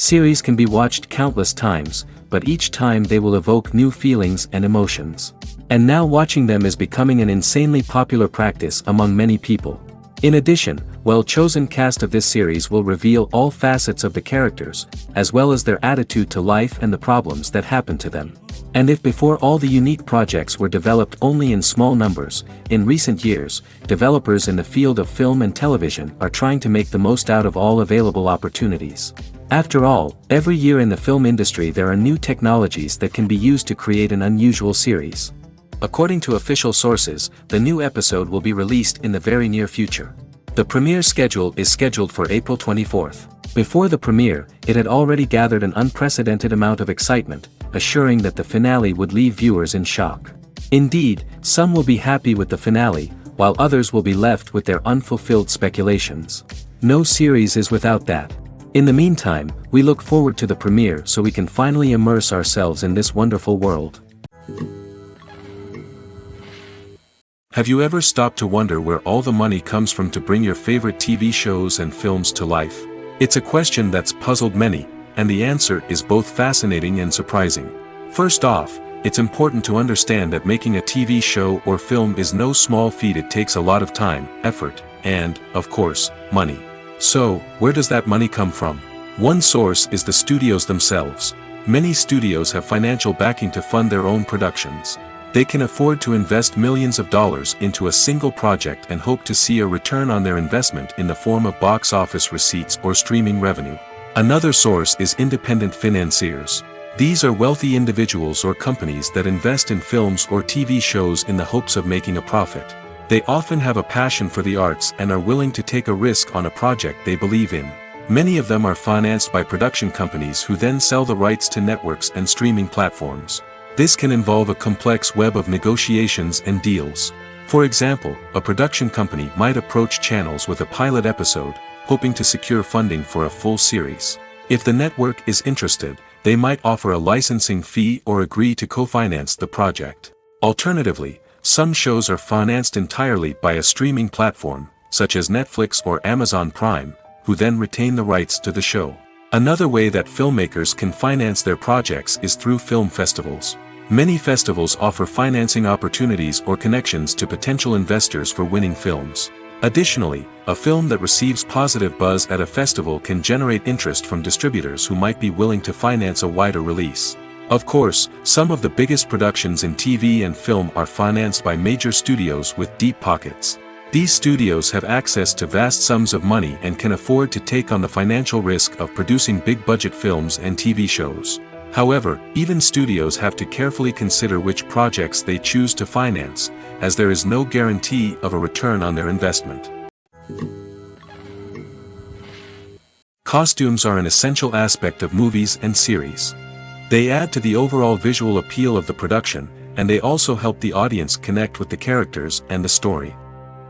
Series can be watched countless times, but each time they will evoke new feelings and emotions. And now watching them is becoming an insanely popular practice among many people. In addition, well-chosen cast of this series will reveal all facets of the characters, as well as their attitude to life and the problems that happen to them. And if before all the unique projects were developed only in small numbers, in recent years, developers in the field of film and television are trying to make the most out of all available opportunities. After all, every year in the film industry there are new technologies that can be used to create an unusual series. According to official sources, the new episode will be released in the very near future. The premiere schedule is scheduled for April 24th. Before the premiere, it had already gathered an unprecedented amount of excitement, assuring that the finale would leave viewers in shock. Indeed, some will be happy with the finale, while others will be left with their unfulfilled speculations. No series is without that. In the meantime, we look forward to the premiere so we can finally immerse ourselves in this wonderful world. Have you ever stopped to wonder where all the money comes from to bring your favorite TV shows and films to life? It's a question that's puzzled many, and the answer is both fascinating and surprising. First off, it's important to understand that making a TV show or film is no small feat. It takes a lot of time, effort, and, of course, money. So, where does that money come from? One source is the studios themselves. Many studios have financial backing to fund their own productions. They can afford to invest millions of dollars into a single project and hope to see a return on their investment in the form of box office receipts or streaming revenue. Another source is independent financiers. These are wealthy individuals or companies that invest in films or TV shows in the hopes of making a profit. They often have a passion for the arts and are willing to take a risk on a project they believe in. Many of them are financed by production companies who then sell the rights to networks and streaming platforms. This can involve a complex web of negotiations and deals. For example, a production company might approach channels with a pilot episode, hoping to secure funding for a full series. If the network is interested, they might offer a licensing fee or agree to co-finance the project. Alternatively, some shows are financed entirely by a streaming platform, such as Netflix or Amazon Prime, who then retain the rights to the show. Another way that filmmakers can finance their projects is through film festivals. Many festivals offer financing opportunities or connections to potential investors for winning films. Additionally, a film that receives positive buzz at a festival can generate interest from distributors who might be willing to finance a wider release. Of course, some of the biggest productions in TV and film are financed by major studios with deep pockets. These studios have access to vast sums of money and can afford to take on the financial risk of producing big-budget films and TV shows. However, even studios have to carefully consider which projects they choose to finance, as there is no guarantee of a return on their investment. Costumes are an essential aspect of movies and series. They add to the overall visual appeal of the production, and they also help the audience connect with the characters and the story.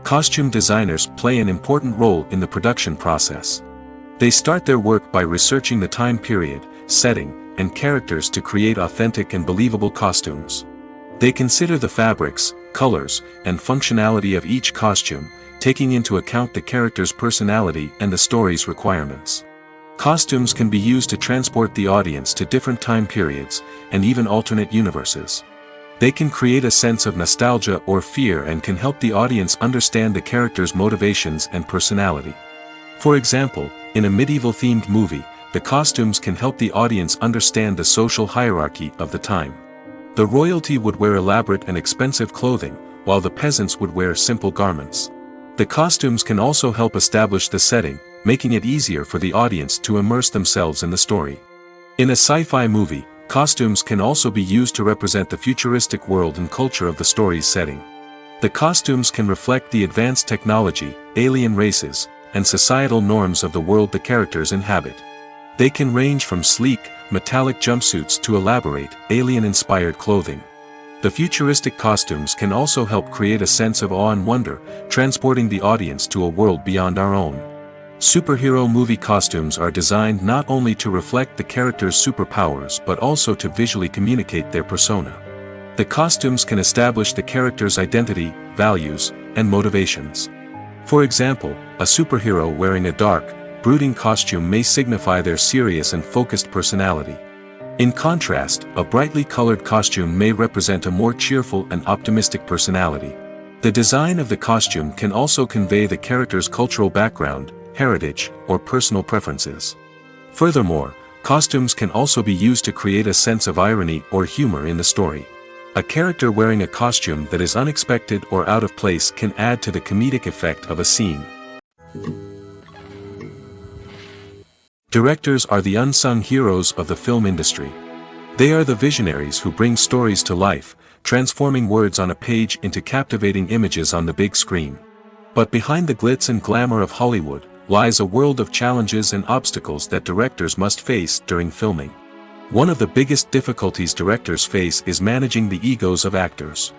Costume designers play an important role in the production process. They start their work by researching the time period, setting, and characters to create authentic and believable costumes. They consider the fabrics, colors, and functionality of each costume, taking into account the character's personality and the story's requirements. Costumes can be used to transport the audience to different time periods, and even alternate universes. They can create a sense of nostalgia or fear and can help the audience understand the character's motivations and personality. For example, in a medieval-themed movie, the costumes can help the audience understand the social hierarchy of the time. The royalty would wear elaborate and expensive clothing, while the peasants would wear simple garments. The costumes can also help establish the setting, making it easier for the audience to immerse themselves in the story. In a sci-fi movie, costumes can also be used to represent the futuristic world and culture of the story's setting. The costumes can reflect the advanced technology, alien races, and societal norms of the world the characters inhabit. They can range from sleek, metallic jumpsuits to elaborate, alien-inspired clothing. The futuristic costumes can also help create a sense of awe and wonder, transporting the audience to a world beyond our own. Superhero movie costumes are designed not only to reflect the character's superpowers but also to visually communicate their persona. The costumes can establish the character's identity, values, and motivations. For example, a superhero wearing a dark, brooding costume may signify their serious and focused personality. In contrast, a brightly colored costume may represent a more cheerful and optimistic personality. The design of the costume can also convey the character's cultural background, heritage, or personal preferences. Furthermore, costumes can also be used to create a sense of irony or humor in the story. A character wearing a costume that is unexpected or out of place can add to the comedic effect of a scene. Directors are the unsung heroes of the film industry. They are the visionaries who bring stories to life, transforming words on a page into captivating images on the big screen. But behind the glitz and glamour of Hollywood lies a world of challenges and obstacles that directors must face during filming. One of the biggest difficulties directors face is managing the egos of actors.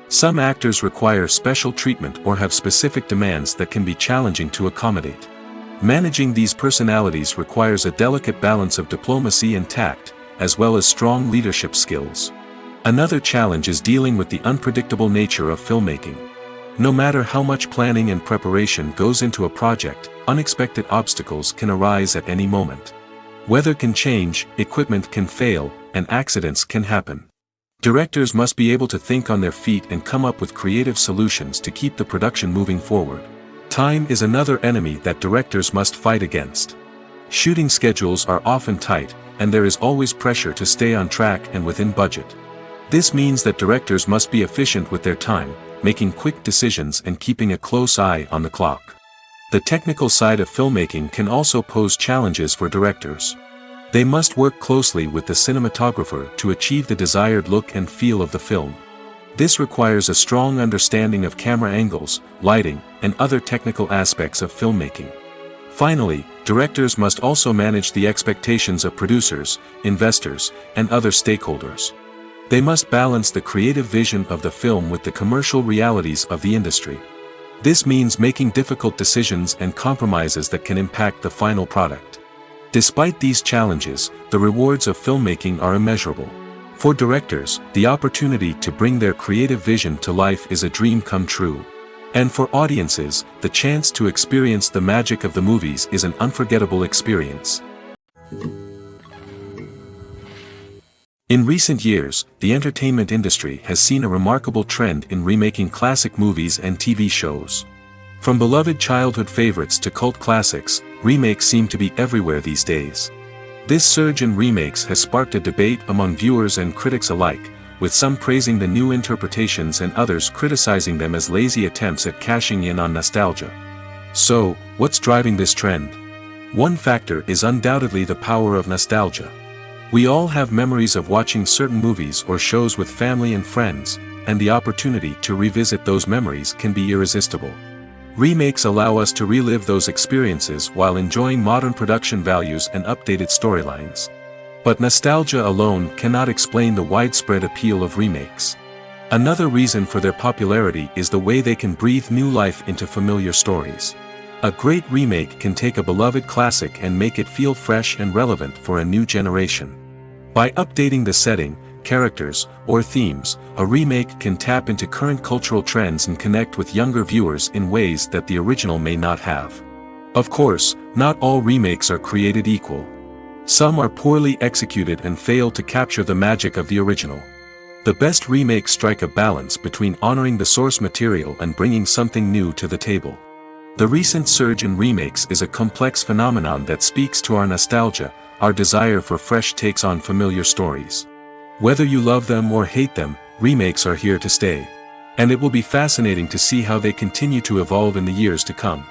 Some actors require special treatment or have specific demands that can be challenging to accommodate. Managing these personalities requires a delicate balance of diplomacy and tact, as well as strong leadership skills. Another challenge is dealing with the unpredictable nature of filmmaking. No matter how much planning and preparation goes into a project, unexpected obstacles can arise at any moment. Weather can change, equipment can fail, and accidents can happen. Directors must be able to think on their feet and come up with creative solutions to keep the production moving forward. Time is another enemy that directors must fight against. Shooting schedules are often tight, and there is always pressure to stay on track and within budget. This means that directors must be efficient with their time, making quick decisions and keeping a close eye on the clock. The technical side of filmmaking can also pose challenges for directors. They must work closely with the cinematographer to achieve the desired look and feel of the film. This requires a strong understanding of camera angles, lighting, and other technical aspects of filmmaking. Finally, directors must also manage the expectations of producers, investors, and other stakeholders. They must balance the creative vision of the film with the commercial realities of the industry. This means making difficult decisions and compromises that can impact the final product. Despite these challenges, the rewards of filmmaking are immeasurable. For directors, the opportunity to bring their creative vision to life is a dream come true. And for audiences, the chance to experience the magic of the movies is an unforgettable experience. In recent years, the entertainment industry has seen a remarkable trend in remaking classic movies and TV shows. From beloved childhood favorites to cult classics, remakes seem to be everywhere these days. This surge in remakes has sparked a debate among viewers and critics alike, with some praising the new interpretations and others criticizing them as lazy attempts at cashing in on nostalgia. So, what's driving this trend? One factor is undoubtedly the power of nostalgia. We all have memories of watching certain movies or shows with family and friends, and the opportunity to revisit those memories can be irresistible. Remakes allow us to relive those experiences while enjoying modern production values and updated storylines. But nostalgia alone cannot explain the widespread appeal of remakes. Another reason for their popularity is the way they can breathe new life into familiar stories. A great remake can take a beloved classic and make it feel fresh and relevant for a new generation. By updating the setting, characters, or themes, a remake can tap into current cultural trends and connect with younger viewers in ways that the original may not have. Of course, not all remakes are created equal. Some are poorly executed and fail to capture the magic of the original. The best remakes strike a balance between honoring the source material and bringing something new to the table. The recent surge in remakes is a complex phenomenon that speaks to our nostalgia, our desire for fresh takes on familiar stories. Whether you love them or hate them, remakes are here to stay. And it will be fascinating to see how they continue to evolve in the years to come.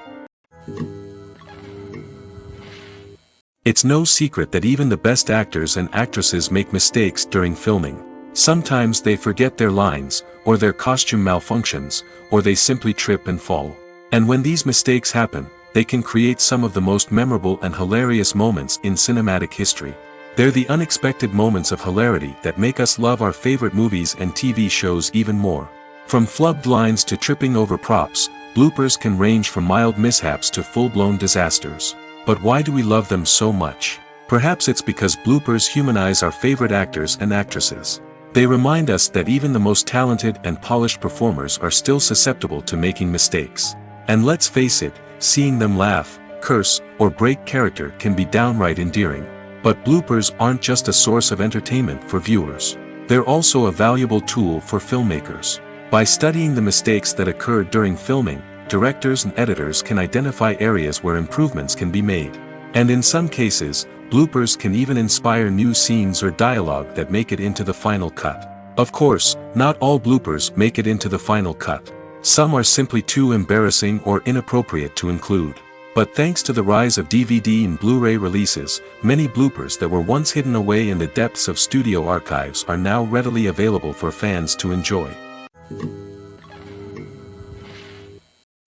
It's no secret that even the best actors and actresses make mistakes during filming. Sometimes they forget their lines, or their costume malfunctions, or they simply trip and fall. And when these mistakes happen, they can create some of the most memorable and hilarious moments in cinematic history. They're the unexpected moments of hilarity that make us love our favorite movies and TV shows even more. From flubbed lines to tripping over props, bloopers can range from mild mishaps to full-blown disasters. But why do we love them so much? Perhaps it's because bloopers humanize our favorite actors and actresses. They remind us that even the most talented and polished performers are still susceptible to making mistakes. And let's face it, seeing them laugh, curse, or break character can be downright endearing. But bloopers aren't just a source of entertainment for viewers. They're also a valuable tool for filmmakers. By studying the mistakes that occurred during filming, directors and editors can identify areas where improvements can be made. And in some cases, bloopers can even inspire new scenes or dialogue that make it into the final cut. Of course, not all bloopers make it into the final cut. Some are simply too embarrassing or inappropriate to include. But thanks to the rise of DVD and Blu-ray releases, many bloopers that were once hidden away in the depths of studio archives are now readily available for fans to enjoy.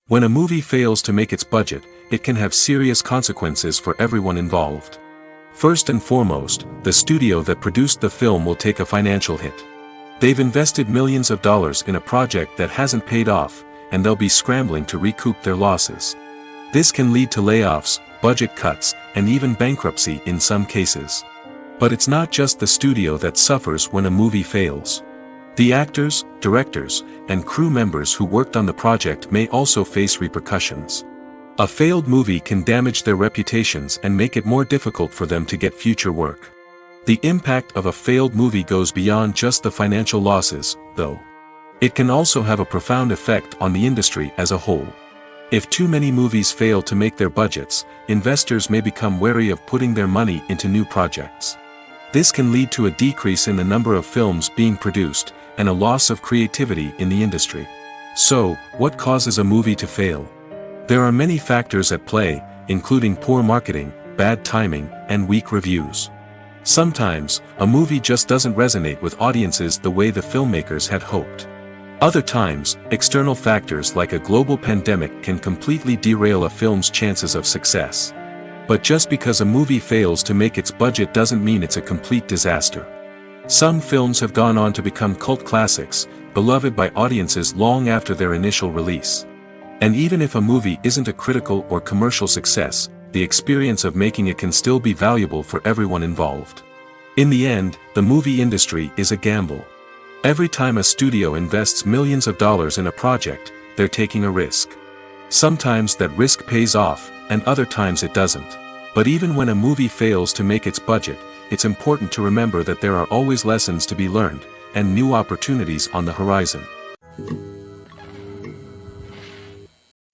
When a movie fails to make its budget, it can have serious consequences for everyone involved. First and foremost, the studio that produced the film will take a financial hit. They've invested millions of dollars in a project that hasn't paid off, and they'll be scrambling to recoup their losses. This can lead to layoffs, budget cuts, and even bankruptcy in some cases. But it's not just the studio that suffers when a movie fails. The actors, directors, and crew members who worked on the project may also face repercussions. A failed movie can damage their reputations and make it more difficult for them to get future work. The impact of a failed movie goes beyond just the financial losses, though. It can also have a profound effect on the industry as a whole. If too many movies fail to make their budgets, investors may become wary of putting their money into new projects. This can lead to a decrease in the number of films being produced, and a loss of creativity in the industry. So, what causes a movie to fail? There are many factors at play, including poor marketing, bad timing, and weak reviews. Sometimes, a movie just doesn't resonate with audiences the way the filmmakers had hoped. Other times, external factors like a global pandemic can completely derail a film's chances of success. But just because a movie fails to make its budget doesn't mean it's a complete disaster. Some films have gone on to become cult classics, beloved by audiences long after their initial release. And even if a movie isn't a critical or commercial success, the experience of making it can still be valuable for everyone involved. In the end, the movie industry is a gamble. Every time a studio invests millions of dollars in a project, they're taking a risk. Sometimes that risk pays off, and other times it doesn't. But even when a movie fails to make its budget, it's important to remember that there are always lessons to be learned, and new opportunities on the horizon.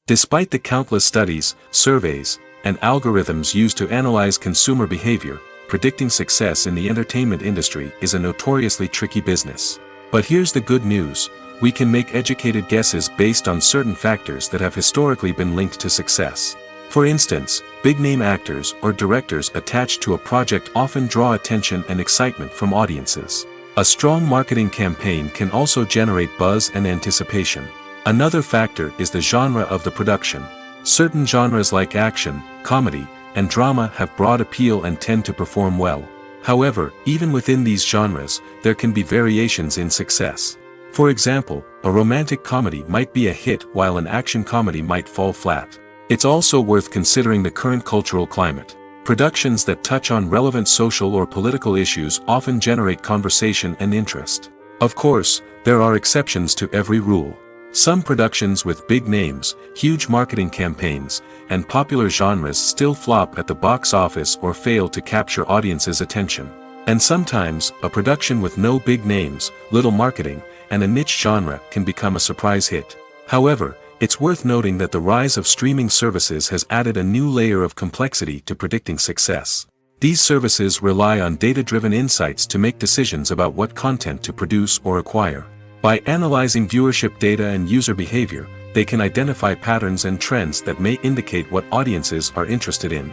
Despite the countless studies, surveys, and algorithms used to analyze consumer behavior, predicting success in the entertainment industry is a notoriously tricky business. But here's the good news: we can make educated guesses based on certain factors that have historically been linked to success. For instance, big-name actors or directors attached to a project often draw attention and excitement from audiences. A strong marketing campaign can also generate buzz and anticipation. Another factor is the genre of the production. Certain genres like action, comedy, and drama have broad appeal and tend to perform well. However, even within these genres, there can be variations in success. For example, a romantic comedy might be a hit while an action comedy might fall flat. It's also worth considering the current cultural climate. Productions that touch on relevant social or political issues often generate conversation and interest. Of course, there are exceptions to every rule. Some productions with big names, huge marketing campaigns, and popular genres still flop at the box office or fail to capture audiences' attention. And sometimes, a production with no big names, little marketing, and a niche genre can become a surprise hit. However, it's worth noting that the rise of streaming services has added a new layer of complexity to predicting success. These services rely on data-driven insights to make decisions about what content to produce or acquire. By analyzing viewership data and user behavior, they can identify patterns and trends that may indicate what audiences are interested in.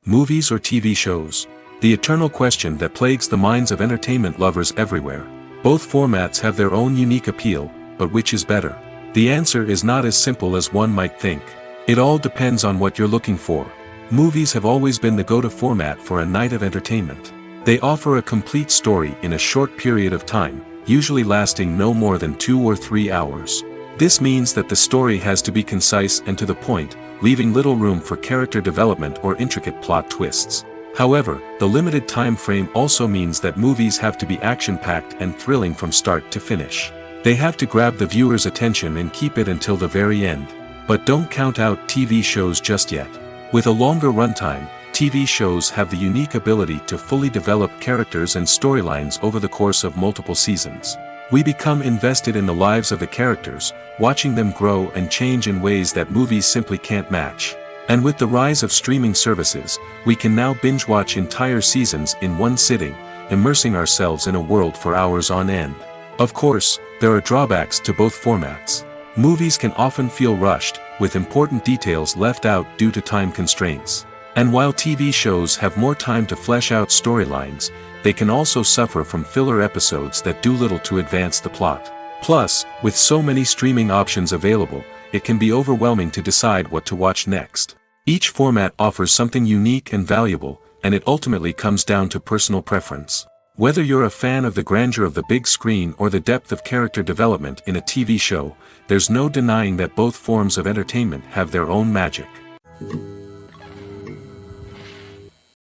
Movies or TV shows? The eternal question that plagues the minds of entertainment lovers everywhere. Both formats have their own unique appeal, but which is better? The answer is not as simple as one might think. It all depends on what you're looking for. Movies have always been the go-to format for a night of entertainment. They offer a complete story in a short period of time, usually lasting no more than 2 or 3 hours. This means that the story has to be concise and to the point, leaving little room for character development or intricate plot twists. However, the limited time frame also means that movies have to be action-packed and thrilling from start to finish. They have to grab the viewer's attention and keep it until the very end. But don't count out TV shows just yet. With a longer runtime, TV shows have the unique ability to fully develop characters and storylines over the course of multiple seasons. We become invested in the lives of the characters, watching them grow and change in ways that movies simply can't match. And with the rise of streaming services, we can now binge-watch entire seasons in one sitting, immersing ourselves in a world for hours on end. Of course, there are drawbacks to both formats. Movies can often feel rushed, with important details left out due to time constraints. And while TV shows have more time to flesh out storylines, they can also suffer from filler episodes that do little to advance the plot. Plus, with so many streaming options available, it can be overwhelming to decide what to watch next. Each format offers something unique and valuable, and it ultimately comes down to personal preference. Whether you're a fan of the grandeur of the big screen or the depth of character development in a TV show, there's no denying that both forms of entertainment have their own magic.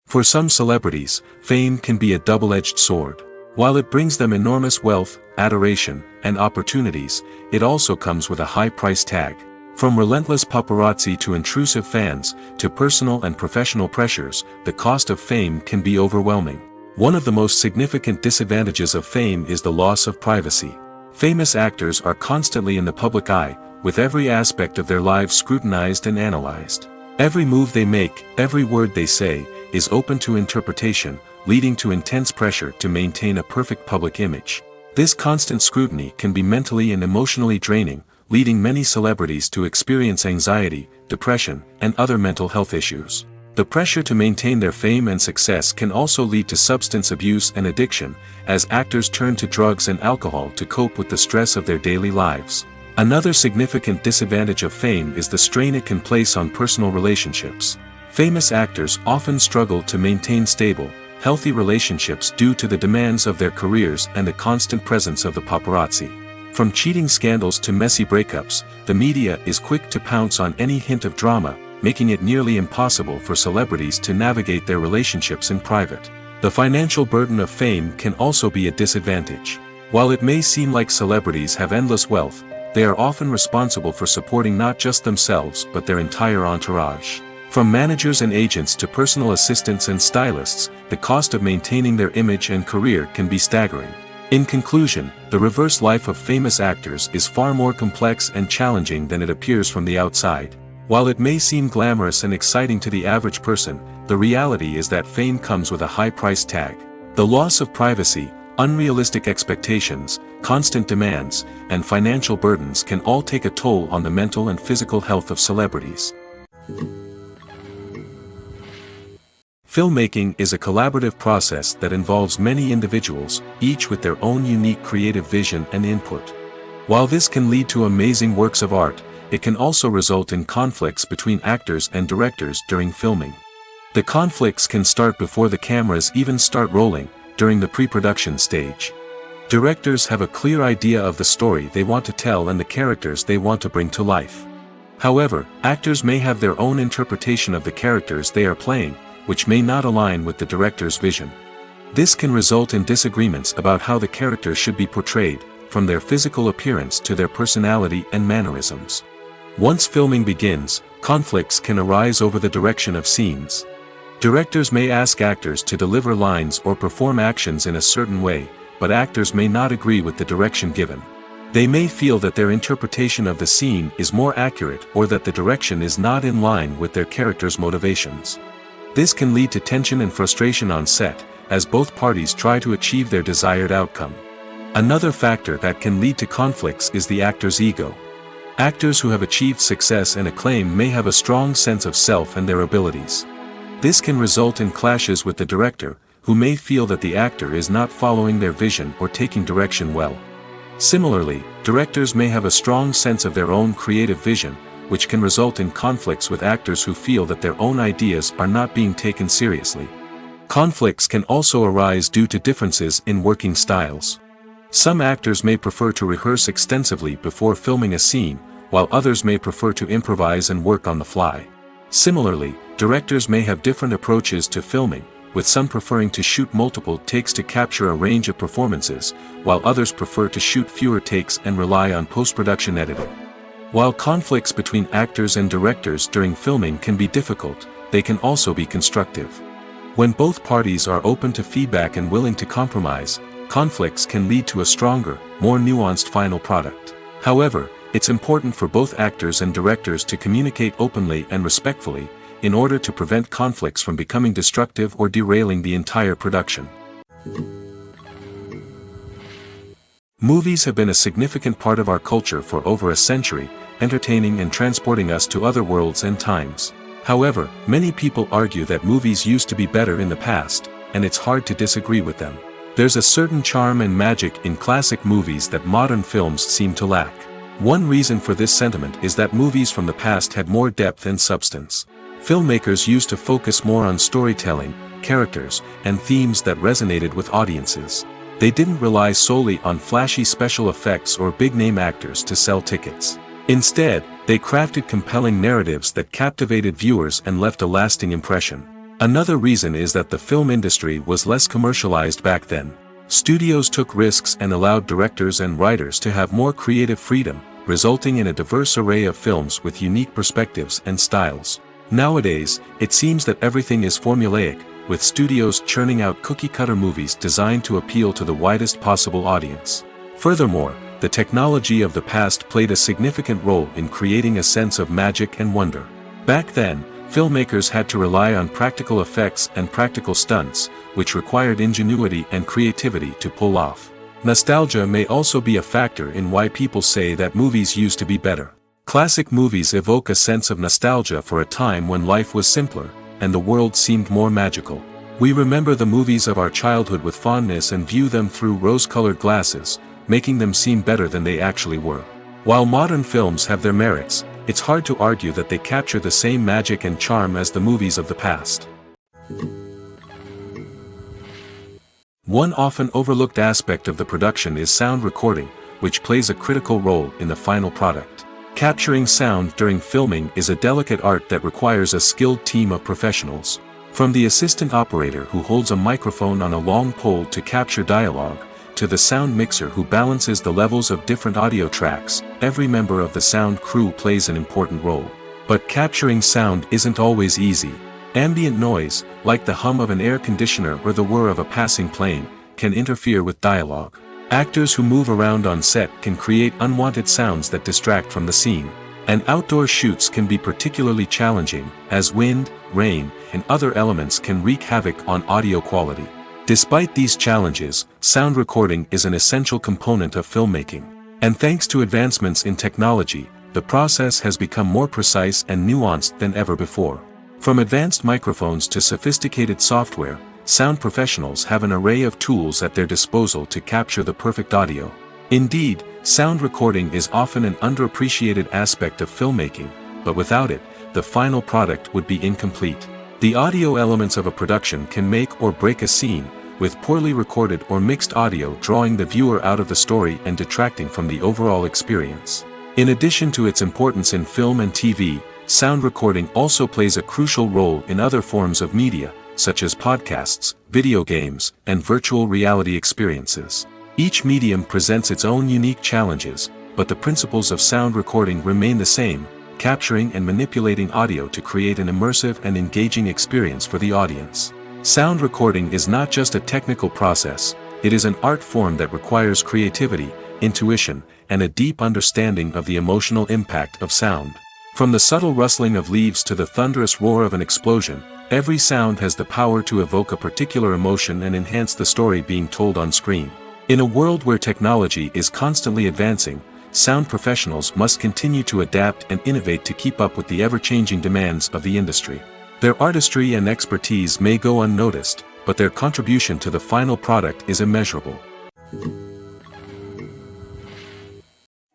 For some celebrities, fame can be a double-edged sword. While it brings them enormous wealth, adoration, and opportunities, it also comes with a high price tag. From relentless paparazzi to intrusive fans, to personal and professional pressures, the cost of fame can be overwhelming. One of the most significant disadvantages of fame is the loss of privacy. Famous actors are constantly in the public eye, with every aspect of their lives scrutinized and analyzed. Every move they make, every word they say, is open to interpretation, leading to intense pressure to maintain a perfect public image. This constant scrutiny can be mentally and emotionally draining, leading many celebrities to experience anxiety, depression, and other mental health issues. The pressure to maintain their fame and success can also lead to substance abuse and addiction, as actors turn to drugs and alcohol to cope with the stress of their daily lives. Another significant disadvantage of fame is the strain it can place on personal relationships. Famous actors often struggle to maintain stable, healthy relationships due to the demands of their careers and the constant presence of the paparazzi. From cheating scandals to messy breakups, the media is quick to pounce on any hint of drama, making it nearly impossible for celebrities to navigate their relationships in private. The financial burden of fame can also be a disadvantage. While it may seem like celebrities have endless wealth, they are often responsible for supporting not just themselves but their entire entourage. From managers and agents to personal assistants and stylists, the cost of maintaining their image and career can be staggering. In conclusion, the reverse life of famous actors is far more complex and challenging than it appears from the outside. While it may seem glamorous and exciting to the average person, the reality is that fame comes with a high price tag. The loss of privacy, unrealistic expectations, constant demands, and financial burdens can all take a toll on the mental and physical health of celebrities. Filmmaking is a collaborative process that involves many individuals, each with their own unique creative vision and input. While this can lead to amazing works of art, it can also result in conflicts between actors and directors during filming. The conflicts can start before the cameras even start rolling, during the pre-production stage. Directors have a clear idea of the story they want to tell and the characters they want to bring to life. However, actors may have their own interpretation of the characters they are playing, which may not align with the director's vision. This can result in disagreements about how the characters should be portrayed, from their physical appearance to their personality and mannerisms. Once filming begins, conflicts can arise over the direction of scenes. Directors may ask actors to deliver lines or perform actions in a certain way, but actors may not agree with the direction given. They may feel that their interpretation of the scene is more accurate or that the direction is not in line with their character's motivations. This can lead to tension and frustration on set, as both parties try to achieve their desired outcome. Another factor that can lead to conflicts is the actor's ego. Actors who have achieved success and acclaim may have a strong sense of self and their abilities. This can result in clashes with the director, who may feel that the actor is not following their vision or taking direction well. Similarly, directors may have a strong sense of their own creative vision, which can result in conflicts with actors who feel that their own ideas are not being taken seriously. Conflicts can also arise due to differences in working styles. Some actors may prefer to rehearse extensively before filming a scene, while others may prefer to improvise and work on the fly. Similarly, directors may have different approaches to filming, with some preferring to shoot multiple takes to capture a range of performances, while others prefer to shoot fewer takes and rely on post-production editing. While conflicts between actors and directors during filming can be difficult, they can also be constructive. When both parties are open to feedback and willing to compromise, conflicts can lead to a stronger, more nuanced final product. However, it's important for both actors and directors to communicate openly and respectfully, in order to prevent conflicts from becoming destructive or derailing the entire production. Movies have been a significant part of our culture for over a century, entertaining and transporting us to other worlds and times. However, many people argue that movies used to be better in the past, and it's hard to disagree with them. There's a certain charm and magic in classic movies that modern films seem to lack. One reason for this sentiment is that movies from the past had more depth and substance. Filmmakers used to focus more on storytelling, characters, and themes that resonated with audiences. They didn't rely solely on flashy special effects or big-name actors to sell tickets. Instead, they crafted compelling narratives that captivated viewers and left a lasting impression. Another reason is that the film industry was less commercialized back then. Studios took risks and allowed directors and writers to have more creative freedom, resulting in a diverse array of films with unique perspectives and styles. Nowadays, it seems that everything is formulaic, with studios churning out cookie-cutter movies designed to appeal to the widest possible audience. Furthermore, the technology of the past played a significant role in creating a sense of magic and wonder. Back then, filmmakers had to rely on practical effects and practical stunts, which required ingenuity and creativity to pull off. Nostalgia may also be a factor in why people say that movies used to be better. Classic movies evoke a sense of nostalgia for a time when life was simpler, and the world seemed more magical. We remember the movies of our childhood with fondness and view them through rose-colored glasses, making them seem better than they actually were. While modern films have their merits, it's hard to argue that they capture the same magic and charm as the movies of the past. One often overlooked aspect of the production is sound recording, which plays a critical role in the final product. Capturing sound during filming is a delicate art that requires a skilled team of professionals. From the assistant operator who holds a microphone on a long pole to capture dialogue, to the sound mixer who balances the levels of different audio tracks, every member of the sound crew plays an important role. But capturing sound isn't always easy. Ambient noise, like the hum of an air conditioner or the whir of a passing plane, can interfere with dialogue. Actors who move around on set can create unwanted sounds that distract from the scene. And outdoor shoots can be particularly challenging, as wind, rain, and other elements can wreak havoc on audio quality. Despite these challenges, sound recording is an essential component of filmmaking. And thanks to advancements in technology, the process has become more precise and nuanced than ever before. From advanced microphones to sophisticated software, sound professionals have an array of tools at their disposal to capture the perfect audio. Indeed, sound recording is often an underappreciated aspect of filmmaking, but without it, the final product would be incomplete. The audio elements of a production can make or break a scene, with poorly recorded or mixed audio drawing the viewer out of the story and detracting from the overall experience. In addition to its importance in film and TV, sound recording also plays a crucial role in other forms of media, such as podcasts, video games, and virtual reality experiences. Each medium presents its own unique challenges, but the principles of sound recording remain the same: capturing and manipulating audio to create an immersive and engaging experience for the audience. Sound recording is not just a technical process, it is an art form that requires creativity, intuition, and a deep understanding of the emotional impact of sound. From the subtle rustling of leaves to the thunderous roar of an explosion, every sound has the power to evoke a particular emotion and enhance the story being told on screen. In a world where technology is constantly advancing, sound professionals must continue to adapt and innovate to keep up with the ever-changing demands of the industry. Their artistry and expertise may go unnoticed, but their contribution to the final product is immeasurable.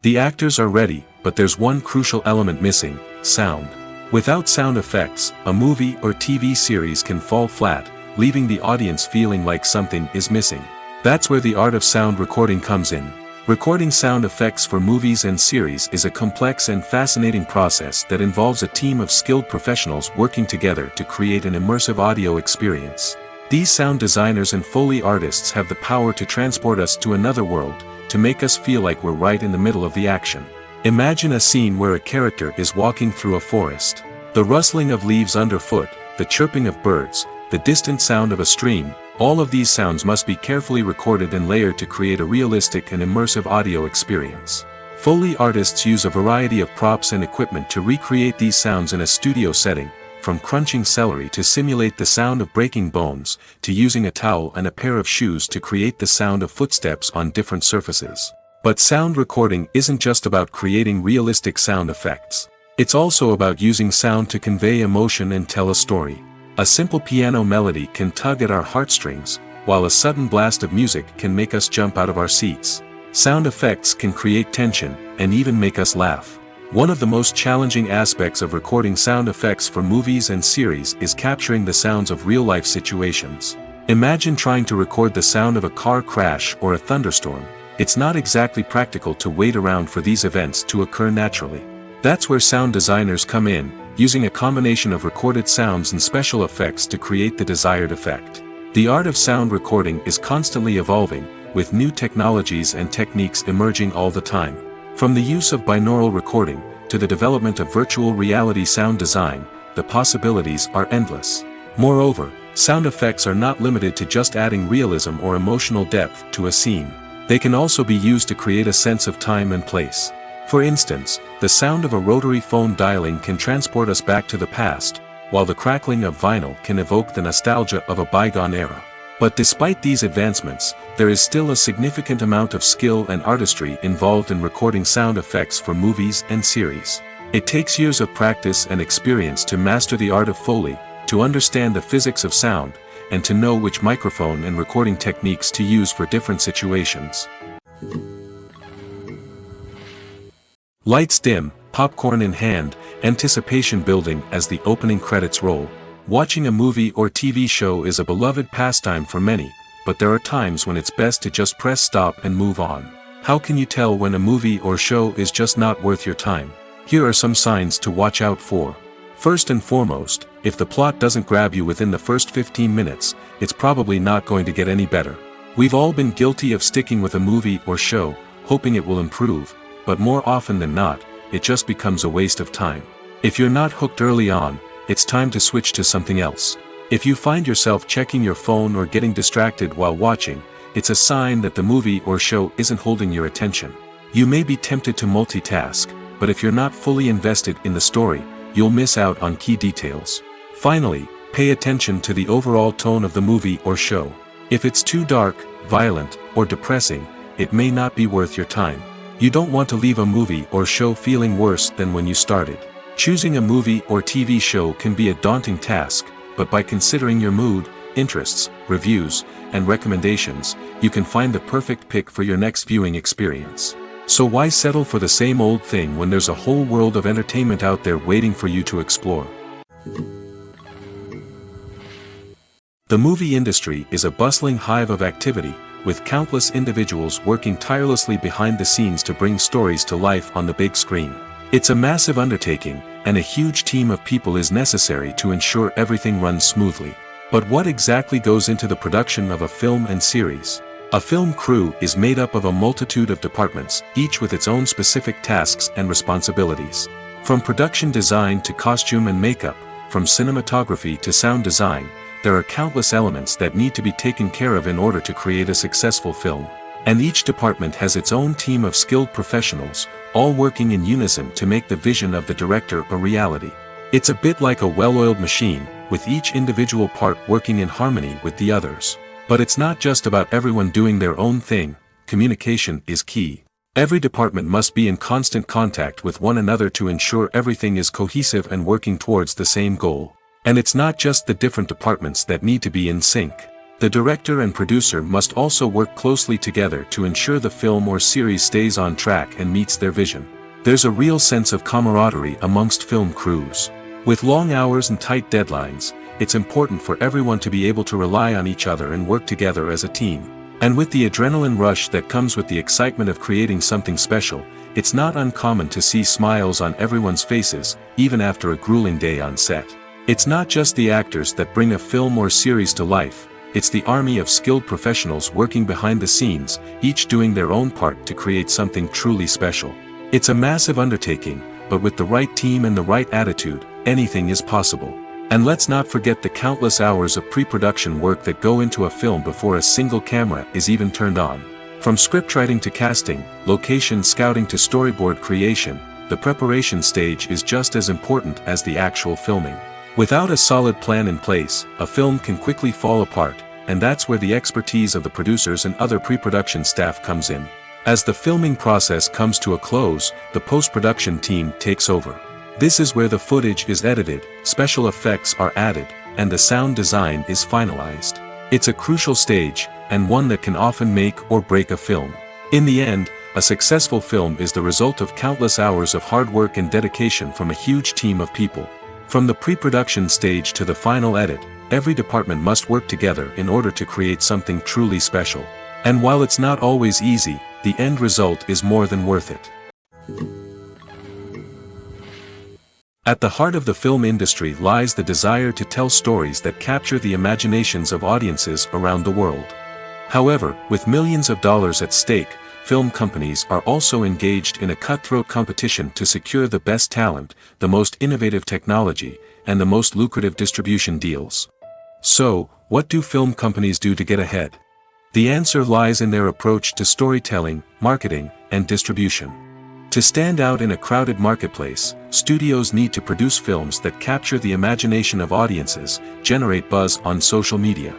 The actors are ready, but there's one crucial element missing: sound. Without sound effects, a movie or TV series can fall flat, leaving the audience feeling like something is missing. That's where the art of sound recording comes in. Recording sound effects for movies and series is a complex and fascinating process that involves a team of skilled professionals working together to create an immersive audio experience. These sound designers and Foley artists have the power to transport us to another world, to make us feel like we're right in the middle of the action. Imagine a scene where a character is walking through a forest. The rustling of leaves underfoot, the chirping of birds, the distant sound of a stream, all of these sounds must be carefully recorded and layered to create a realistic and immersive audio experience. Foley artists use a variety of props and equipment to recreate these sounds in a studio setting, from crunching celery to simulate the sound of breaking bones, to using a towel and a pair of shoes to create the sound of footsteps on different surfaces. But sound recording isn't just about creating realistic sound effects. It's also about using sound to convey emotion and tell a story. A simple piano melody can tug at our heartstrings, while a sudden blast of music can make us jump out of our seats. Sound effects can create tension, and even make us laugh. One of the most challenging aspects of recording sound effects for movies and series is capturing the sounds of real-life situations. Imagine trying to record the sound of a car crash or a thunderstorm. It's not exactly practical to wait around for these events to occur naturally. That's where sound designers come in, using a combination of recorded sounds and special effects to create the desired effect. The art of sound recording is constantly evolving, with new technologies and techniques emerging all the time. From the use of binaural recording, to the development of virtual reality sound design, the possibilities are endless. Moreover, sound effects are not limited to just adding realism or emotional depth to a scene. They can also be used to create a sense of time and place. For instance, the sound of a rotary phone dialing can transport us back to the past, while the crackling of vinyl can evoke the nostalgia of a bygone era. But despite these advancements, there is still a significant amount of skill and artistry involved in recording sound effects for movies and series. It takes years of practice and experience to master the art of Foley, to understand the physics of sound, and to know which microphone and recording techniques to use for different situations. Lights dim, popcorn in hand, anticipation building as the opening credits roll. Watching a movie or TV show is a beloved pastime for many, but there are times when it's best to just press stop and move on. How can you tell when a movie or show is just not worth your time? Here are some signs to watch out for. First and foremost, if the plot doesn't grab you within the first 15 minutes, it's probably not going to get any better. We've all been guilty of sticking with a movie or show, hoping it will improve, but more often than not, it just becomes a waste of time. If you're not hooked early on, it's time to switch to something else. If you find yourself checking your phone or getting distracted while watching, it's a sign that the movie or show isn't holding your attention. You may be tempted to multitask, but if you're not fully invested in the story, you'll miss out on key details. Finally, pay attention to the overall tone of the movie or show. If it's too dark, violent, or depressing, it may not be worth your time. You don't want to leave a movie or show feeling worse than when you started. Choosing a movie or TV show can be a daunting task, but by considering your mood, interests, reviews, and recommendations, you can find the perfect pick for your next viewing experience. So why settle for the same old thing when there's a whole world of entertainment out there waiting for you to explore? The movie industry is a bustling hive of activity, with countless individuals working tirelessly behind the scenes to bring stories to life on the big screen. It's a massive undertaking, and a huge team of people is necessary to ensure everything runs smoothly. But what exactly goes into the production of a film and series? A film crew is made up of a multitude of departments, each with its own specific tasks and responsibilities. From production design to costume and makeup, from cinematography to sound design, there are countless elements that need to be taken care of in order to create a successful film. And each department has its own team of skilled professionals, all working in unison to make the vision of the director a reality. It's a bit like a well-oiled machine, with each individual part working in harmony with the others. But it's not just about everyone doing their own thing. Communication is key. Every department must be in constant contact with one another to ensure everything is cohesive and working towards the same goal. And it's not just the different departments that need to be in sync. The director and producer must also work closely together to ensure the film or series stays on track and meets their vision. There's a real sense of camaraderie amongst film crews. With long hours and tight deadlines, it's important for everyone to be able to rely on each other and work together as a team. And with the adrenaline rush that comes with the excitement of creating something special, it's not uncommon to see smiles on everyone's faces, even after a grueling day on set. It's not just the actors that bring a film or series to life, it's the army of skilled professionals working behind the scenes, each doing their own part to create something truly special. It's a massive undertaking, but with the right team and the right attitude, anything is possible. And let's not forget the countless hours of pre-production work that go into a film before a single camera is even turned on. From scriptwriting to casting, location scouting to storyboard creation, the preparation stage is just as important as the actual filming. Without a solid plan in place, a film can quickly fall apart, and that's where the expertise of the producers and other pre-production staff comes in. As the filming process comes to a close, the post-production team takes over. This is where the footage is edited, special effects are added, and the sound design is finalized. It's a crucial stage, and one that can often make or break a film. In the end, a successful film is the result of countless hours of hard work and dedication from a huge team of people. From the pre-production stage to the final edit, every department must work together in order to create something truly special. And while it's not always easy, the end result is more than worth it. At the heart of the film industry lies the desire to tell stories that capture the imaginations of audiences around the world. However, with millions of dollars at stake, film companies are also engaged in a cutthroat competition to secure the best talent, the most innovative technology, and the most lucrative distribution deals. So, what do film companies do to get ahead? The answer lies in their approach to storytelling, marketing, and distribution. To stand out in a crowded marketplace, studios need to produce films that capture the imagination of audiences, generate buzz on social media.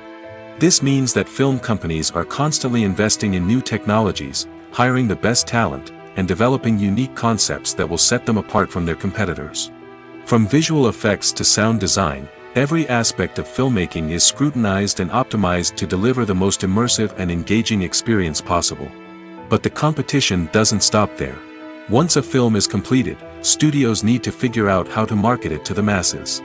This means that film companies are constantly investing in new technologies, hiring the best talent, and developing unique concepts that will set them apart from their competitors. From visual effects to sound design, every aspect of filmmaking is scrutinized and optimized to deliver the most immersive and engaging experience possible. But the competition doesn't stop there. Once a film is completed, studios need to figure out how to market it to the masses.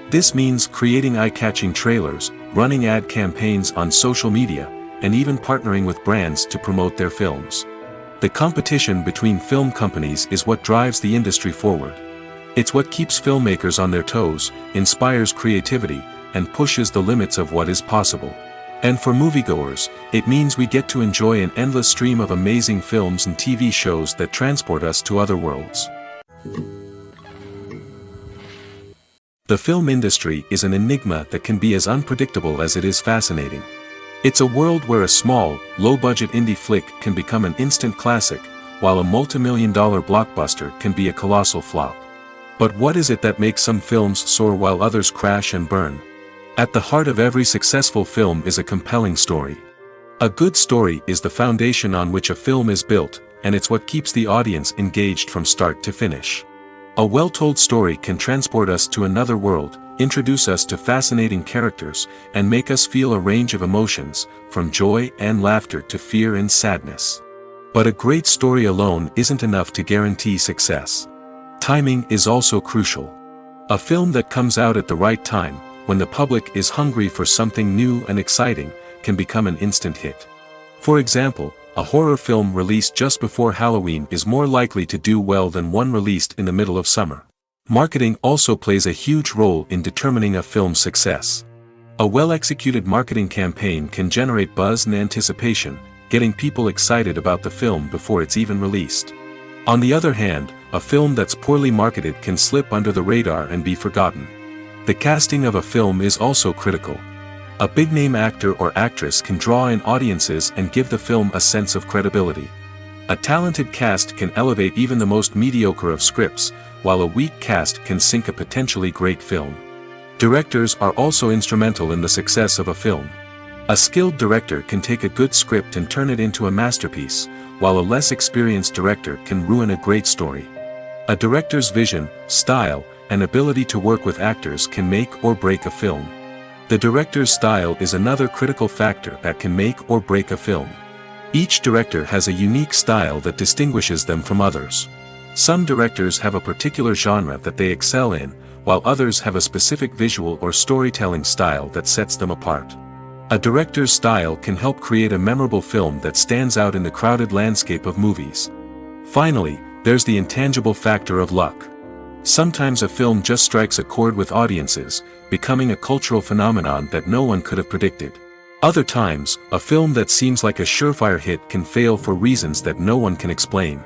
This means creating eye-catching trailers, running ad campaigns on social media, and even partnering with brands to promote their films. The competition between film companies is what drives the industry forward. It's what keeps filmmakers on their toes, inspires creativity, and pushes the limits of what is possible. And for moviegoers, it means we get to enjoy an endless stream of amazing films and TV shows that transport us to other worlds. The film industry is an enigma that can be as unpredictable as it is fascinating. It's a world where a small, low-budget indie flick can become an instant classic, while a multi-million-dollar blockbuster can be a colossal flop. But what is it that makes some films soar while others crash and burn? At the heart of every successful film is a compelling story. A good story is the foundation on which a film is built, and it's what keeps the audience engaged from start to finish. A well-told story can transport us to another world, introduce us to fascinating characters, and make us feel a range of emotions, from joy and laughter to fear and sadness. But a great story alone isn't enough to guarantee success. Timing is also crucial. A film that comes out at the right time, when the public is hungry for something new and exciting, can become an instant hit. For example, a horror film released just before Halloween is more likely to do well than one released in the middle of summer. Marketing also plays a huge role in determining a film's success. A well-executed marketing campaign can generate buzz and anticipation, getting people excited about the film before it's even released. On the other hand, a film that's poorly marketed can slip under the radar and be forgotten. The casting of a film is also critical. A big-name actor or actress can draw in audiences and give the film a sense of credibility. A talented cast can elevate even the most mediocre of scripts, while a weak cast can sink a potentially great film. Directors are also instrumental in the success of a film. A skilled director can take a good script and turn it into a masterpiece, while a less experienced director can ruin a great story. A director's vision, style, and ability to work with actors can make or break a film. The director's style is another critical factor that can make or break a film. Each director has a unique style that distinguishes them from others. Some directors have a particular genre that they excel in, while others have a specific visual or storytelling style that sets them apart. A director's style can help create a memorable film that stands out in the crowded landscape of movies. Finally, there's the intangible factor of luck. Sometimes a film just strikes a chord with audiences, becoming a cultural phenomenon that no one could have predicted. Other times, a film that seems like a surefire hit can fail for reasons that no one can explain.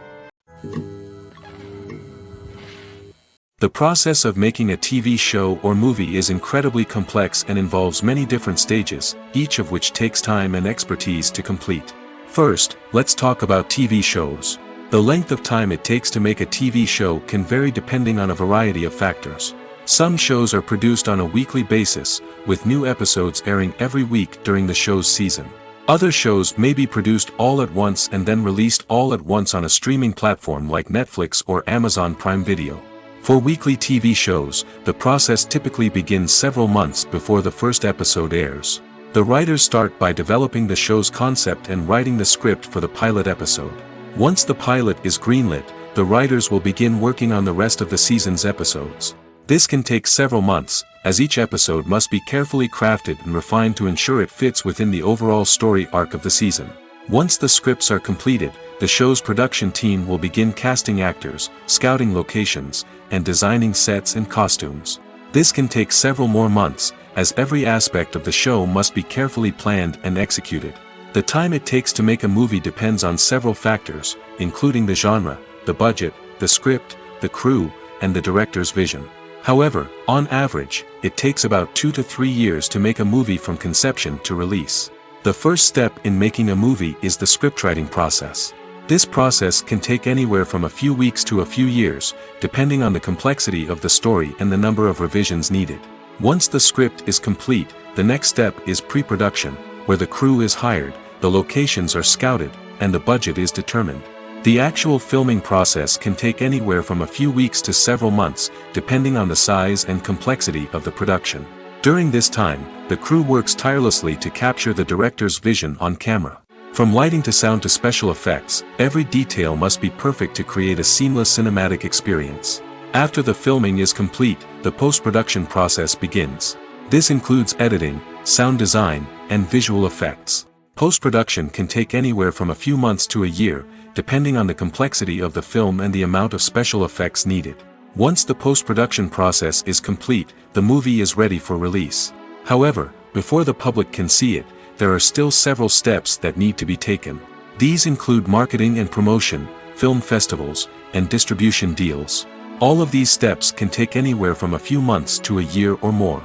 The process of making a TV show or movie is incredibly complex and involves many different stages, each of which takes time and expertise to complete. First, let's talk about TV shows. The length of time it takes to make a TV show can vary depending on a variety of factors. Some shows are produced on a weekly basis, with new episodes airing every week during the show's season. Other shows may be produced all at once and then released all at once on a streaming platform like Netflix or Amazon Prime Video. For weekly TV shows, the process typically begins several months before the first episode airs. The writers start by developing the show's concept and writing the script for the pilot episode. Once the pilot is greenlit, the writers will begin working on the rest of the season's episodes. This can take several months, as each episode must be carefully crafted and refined to ensure it fits within the overall story arc of the season. Once the scripts are completed, the show's production team will begin casting actors, scouting locations, and designing sets and costumes. This can take several more months, as every aspect of the show must be carefully planned and executed. The time it takes to make a movie depends on several factors, including the genre, the budget, the script, the crew, and the director's vision. However, on average, it takes about 2 to 3 years to make a movie from conception to release. The first step in making a movie is the scriptwriting process. This process can take anywhere from a few weeks to a few years, depending on the complexity of the story and the number of revisions needed. Once the script is complete, the next step is pre-production, where the crew is hired, the locations are scouted, and the budget is determined. The actual filming process can take anywhere from a few weeks to several months, depending on the size and complexity of the production. During this time, the crew works tirelessly to capture the director's vision on camera. From lighting to sound to special effects, every detail must be perfect to create a seamless cinematic experience. After the filming is complete, the post-production process begins. This includes editing, sound design, and visual effects. Post-production can take anywhere from a few months to a year, depending on the complexity of the film and the amount of special effects needed. Once the post-production process is complete, the movie is ready for release. However, before the public can see it, there are still several steps that need to be taken. These include marketing and promotion, film festivals, and distribution deals. All of these steps can take anywhere from a few months to a year or more.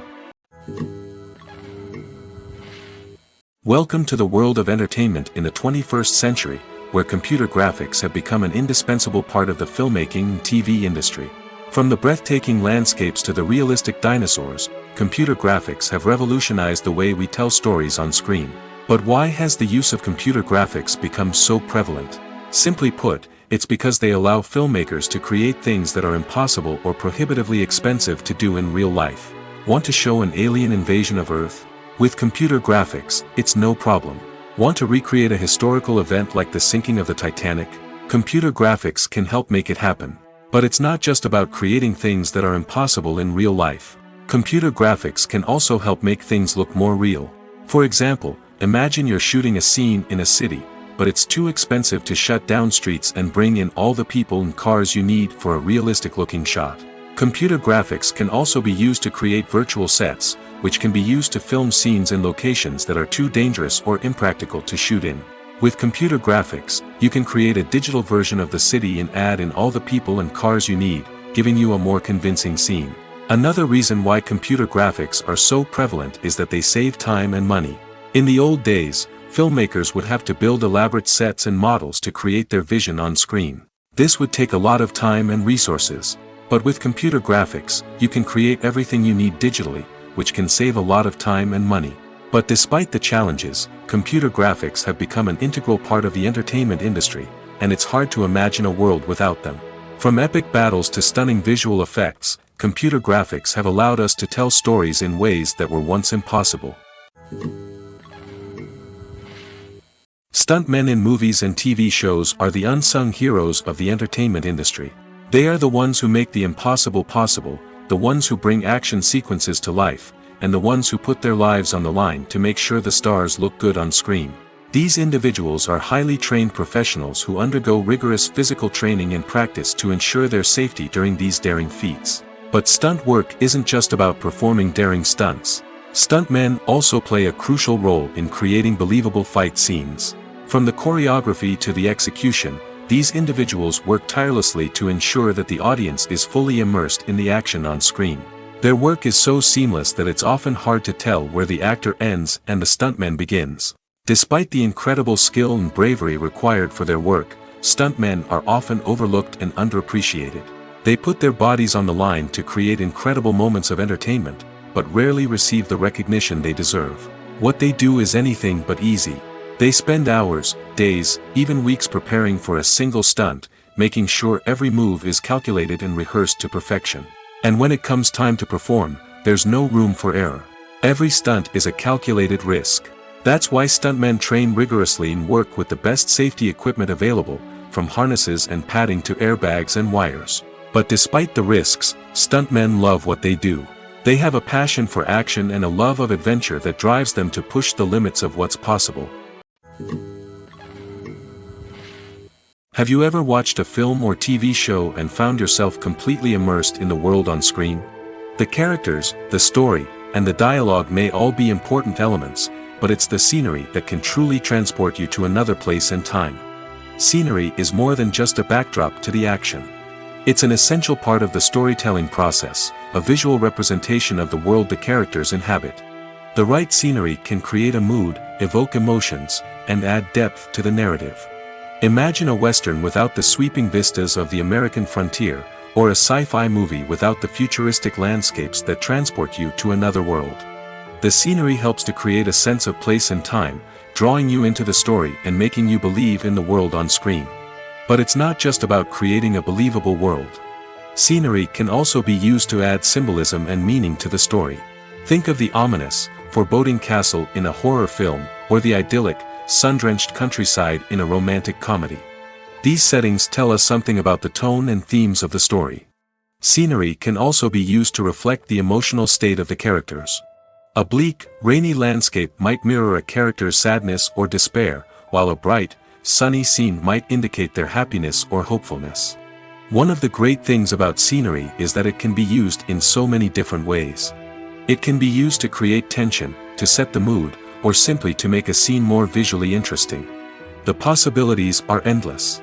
Welcome to the world of entertainment in the 21st century, where computer graphics have become an indispensable part of the filmmaking and TV industry. From the breathtaking landscapes to the realistic dinosaurs, computer graphics have revolutionized the way we tell stories on screen. But why has the use of computer graphics become so prevalent? Simply put, it's because they allow filmmakers to create things that are impossible or prohibitively expensive to do in real life. Want to show an alien invasion of Earth? With computer graphics, it's no problem. Want to recreate a historical event like the sinking of the Titanic? Computer graphics can help make it happen. But it's not just about creating things that are impossible in real life. Computer graphics can also help make things look more real. For example, imagine you're shooting a scene in a city, but it's too expensive to shut down streets and bring in all the people and cars you need for a realistic-looking shot. Computer graphics can also be used to create virtual sets, which can be used to film scenes in locations that are too dangerous or impractical to shoot in. With computer graphics, you can create a digital version of the city and add in all the people and cars you need, giving you a more convincing scene. Another reason why computer graphics are so prevalent is that they save time and money. In the old days, filmmakers would have to build elaborate sets and models to create their vision on screen. This would take a lot of time and resources. But with computer graphics, you can create everything you need digitally, which can save a lot of time and money. But despite the challenges, computer graphics have become an integral part of the entertainment industry, and it's hard to imagine a world without them. From epic battles to stunning visual effects, computer graphics have allowed us to tell stories in ways that were once impossible. Stuntmen in movies and TV shows are the unsung heroes of the entertainment industry. They are the ones who make the impossible possible, the ones who bring action sequences to life, and the ones who put their lives on the line to make sure the stars look good on screen. These individuals are highly trained professionals who undergo rigorous physical training and practice to ensure their safety during these daring feats. But stunt work isn't just about performing daring stunts. Stuntmen also play a crucial role in creating believable fight scenes. From the choreography to the execution, These individuals work tirelessly to ensure that the audience is fully immersed in the action on screen. Their work is so seamless that it's often hard to tell where the actor ends and the stuntman begins. Despite the incredible skill and bravery required for their work, stuntmen are often overlooked and underappreciated. They put their bodies on the line to create incredible moments of entertainment, but rarely receive the recognition they deserve. What they do is anything but easy. They spend hours, days, even weeks preparing for a single stunt, making sure every move is calculated and rehearsed to perfection. And when it comes time to perform, there's no room for error. Every stunt is a calculated risk. That's why stuntmen train rigorously and work with the best safety equipment available, from harnesses and padding to airbags and wires. But despite the risks, stuntmen love what they do. They have a passion for action and a love of adventure that drives them to push the limits of what's possible. Have you ever watched a film or TV show and found yourself completely immersed in the world on screen? The characters, the story, and the dialogue may all be important elements, but it's the scenery that can truly transport you to another place and time. Scenery is more than just a backdrop to the action. It's an essential part of the storytelling process, a visual representation of the world the characters inhabit. The right scenery can create a mood, evoke emotions, and add depth to the narrative. Imagine a western without the sweeping vistas of the American frontier, or a sci-fi movie without the futuristic landscapes that transport you to another world. The scenery helps to create a sense of place and time, drawing you into the story and making you believe in the world on screen. But it's not just about creating a believable world. Scenery can also be used to add symbolism and meaning to the story. Think of the ominous, foreboding castle in a horror film, or the idyllic, sun-drenched countryside in a romantic comedy. These settings tell us something about the tone and themes of the story. Scenery can also be used to reflect the emotional state of the characters. A bleak, rainy landscape might mirror a character's sadness or despair, while a bright, sunny scene might indicate their happiness or hopefulness. One of the great things about scenery is that it can be used in so many different ways. It can be used to create tension, to set the mood, or simply to make a scene more visually interesting. The possibilities are endless.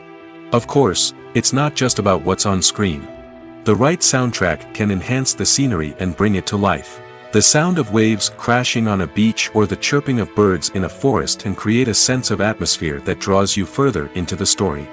Of course, it's not just about what's on screen. The right soundtrack can enhance the scenery and bring it to life. The sound of waves crashing on a beach or the chirping of birds in a forest can create a sense of atmosphere that draws you further into the story.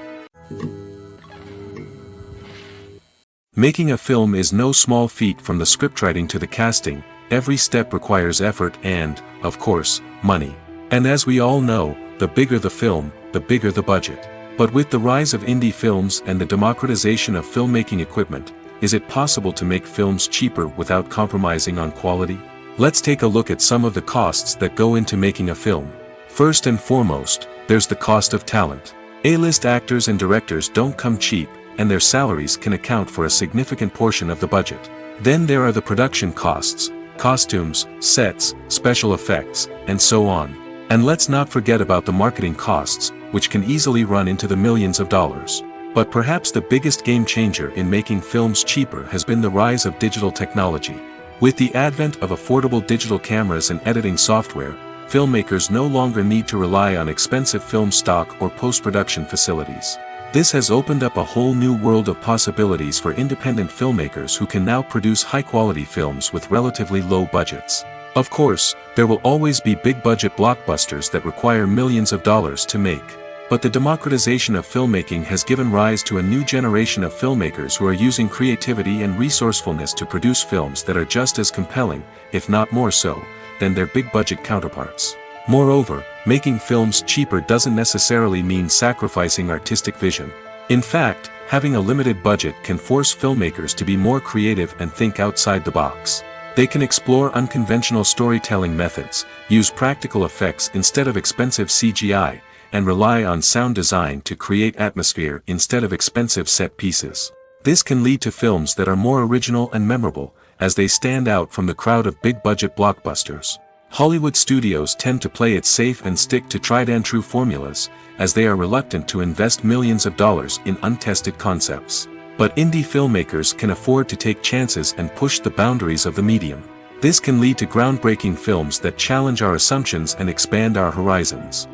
Making a film is no small feat. From the scriptwriting to the casting, every step requires effort and, of course, money. And as we all know, the bigger the film, the bigger the budget. But with the rise of indie films and the democratization of filmmaking equipment, is it possible to make films cheaper without compromising on quality? Let's take a look at some of the costs that go into making a film. First and foremost, there's the cost of talent. A-list actors and directors don't come cheap, and their salaries can account for a significant portion of the budget. Then there are the production costs, costumes, sets, special effects, and so on. And let's not forget about the marketing costs, which can easily run into the millions of dollars. But perhaps the biggest game changer in making films cheaper has been the rise of digital technology. With the advent of affordable digital cameras and editing software, filmmakers no longer need to rely on expensive film stock or post-production facilities. This has opened up a whole new world of possibilities for independent filmmakers who can now produce high-quality films with relatively low budgets. Of course, there will always be big-budget blockbusters that require millions of dollars to make. But the democratization of filmmaking has given rise to a new generation of filmmakers who are using creativity and resourcefulness to produce films that are just as compelling, if not more so, than their big-budget counterparts. Moreover, making films cheaper doesn't necessarily mean sacrificing artistic vision. In fact, having a limited budget can force filmmakers to be more creative and think outside the box. They can explore unconventional storytelling methods, use practical effects instead of expensive CGI, and rely on sound design to create atmosphere instead of expensive set pieces. This can lead to films that are more original and memorable, as they stand out from the crowd of big-budget blockbusters. Hollywood studios tend to play it safe and stick to tried-and-true formulas, as they are reluctant to invest millions of dollars in untested concepts. But indie filmmakers can afford to take chances and push the boundaries of the medium. This can lead to groundbreaking films that challenge our assumptions and expand our horizons.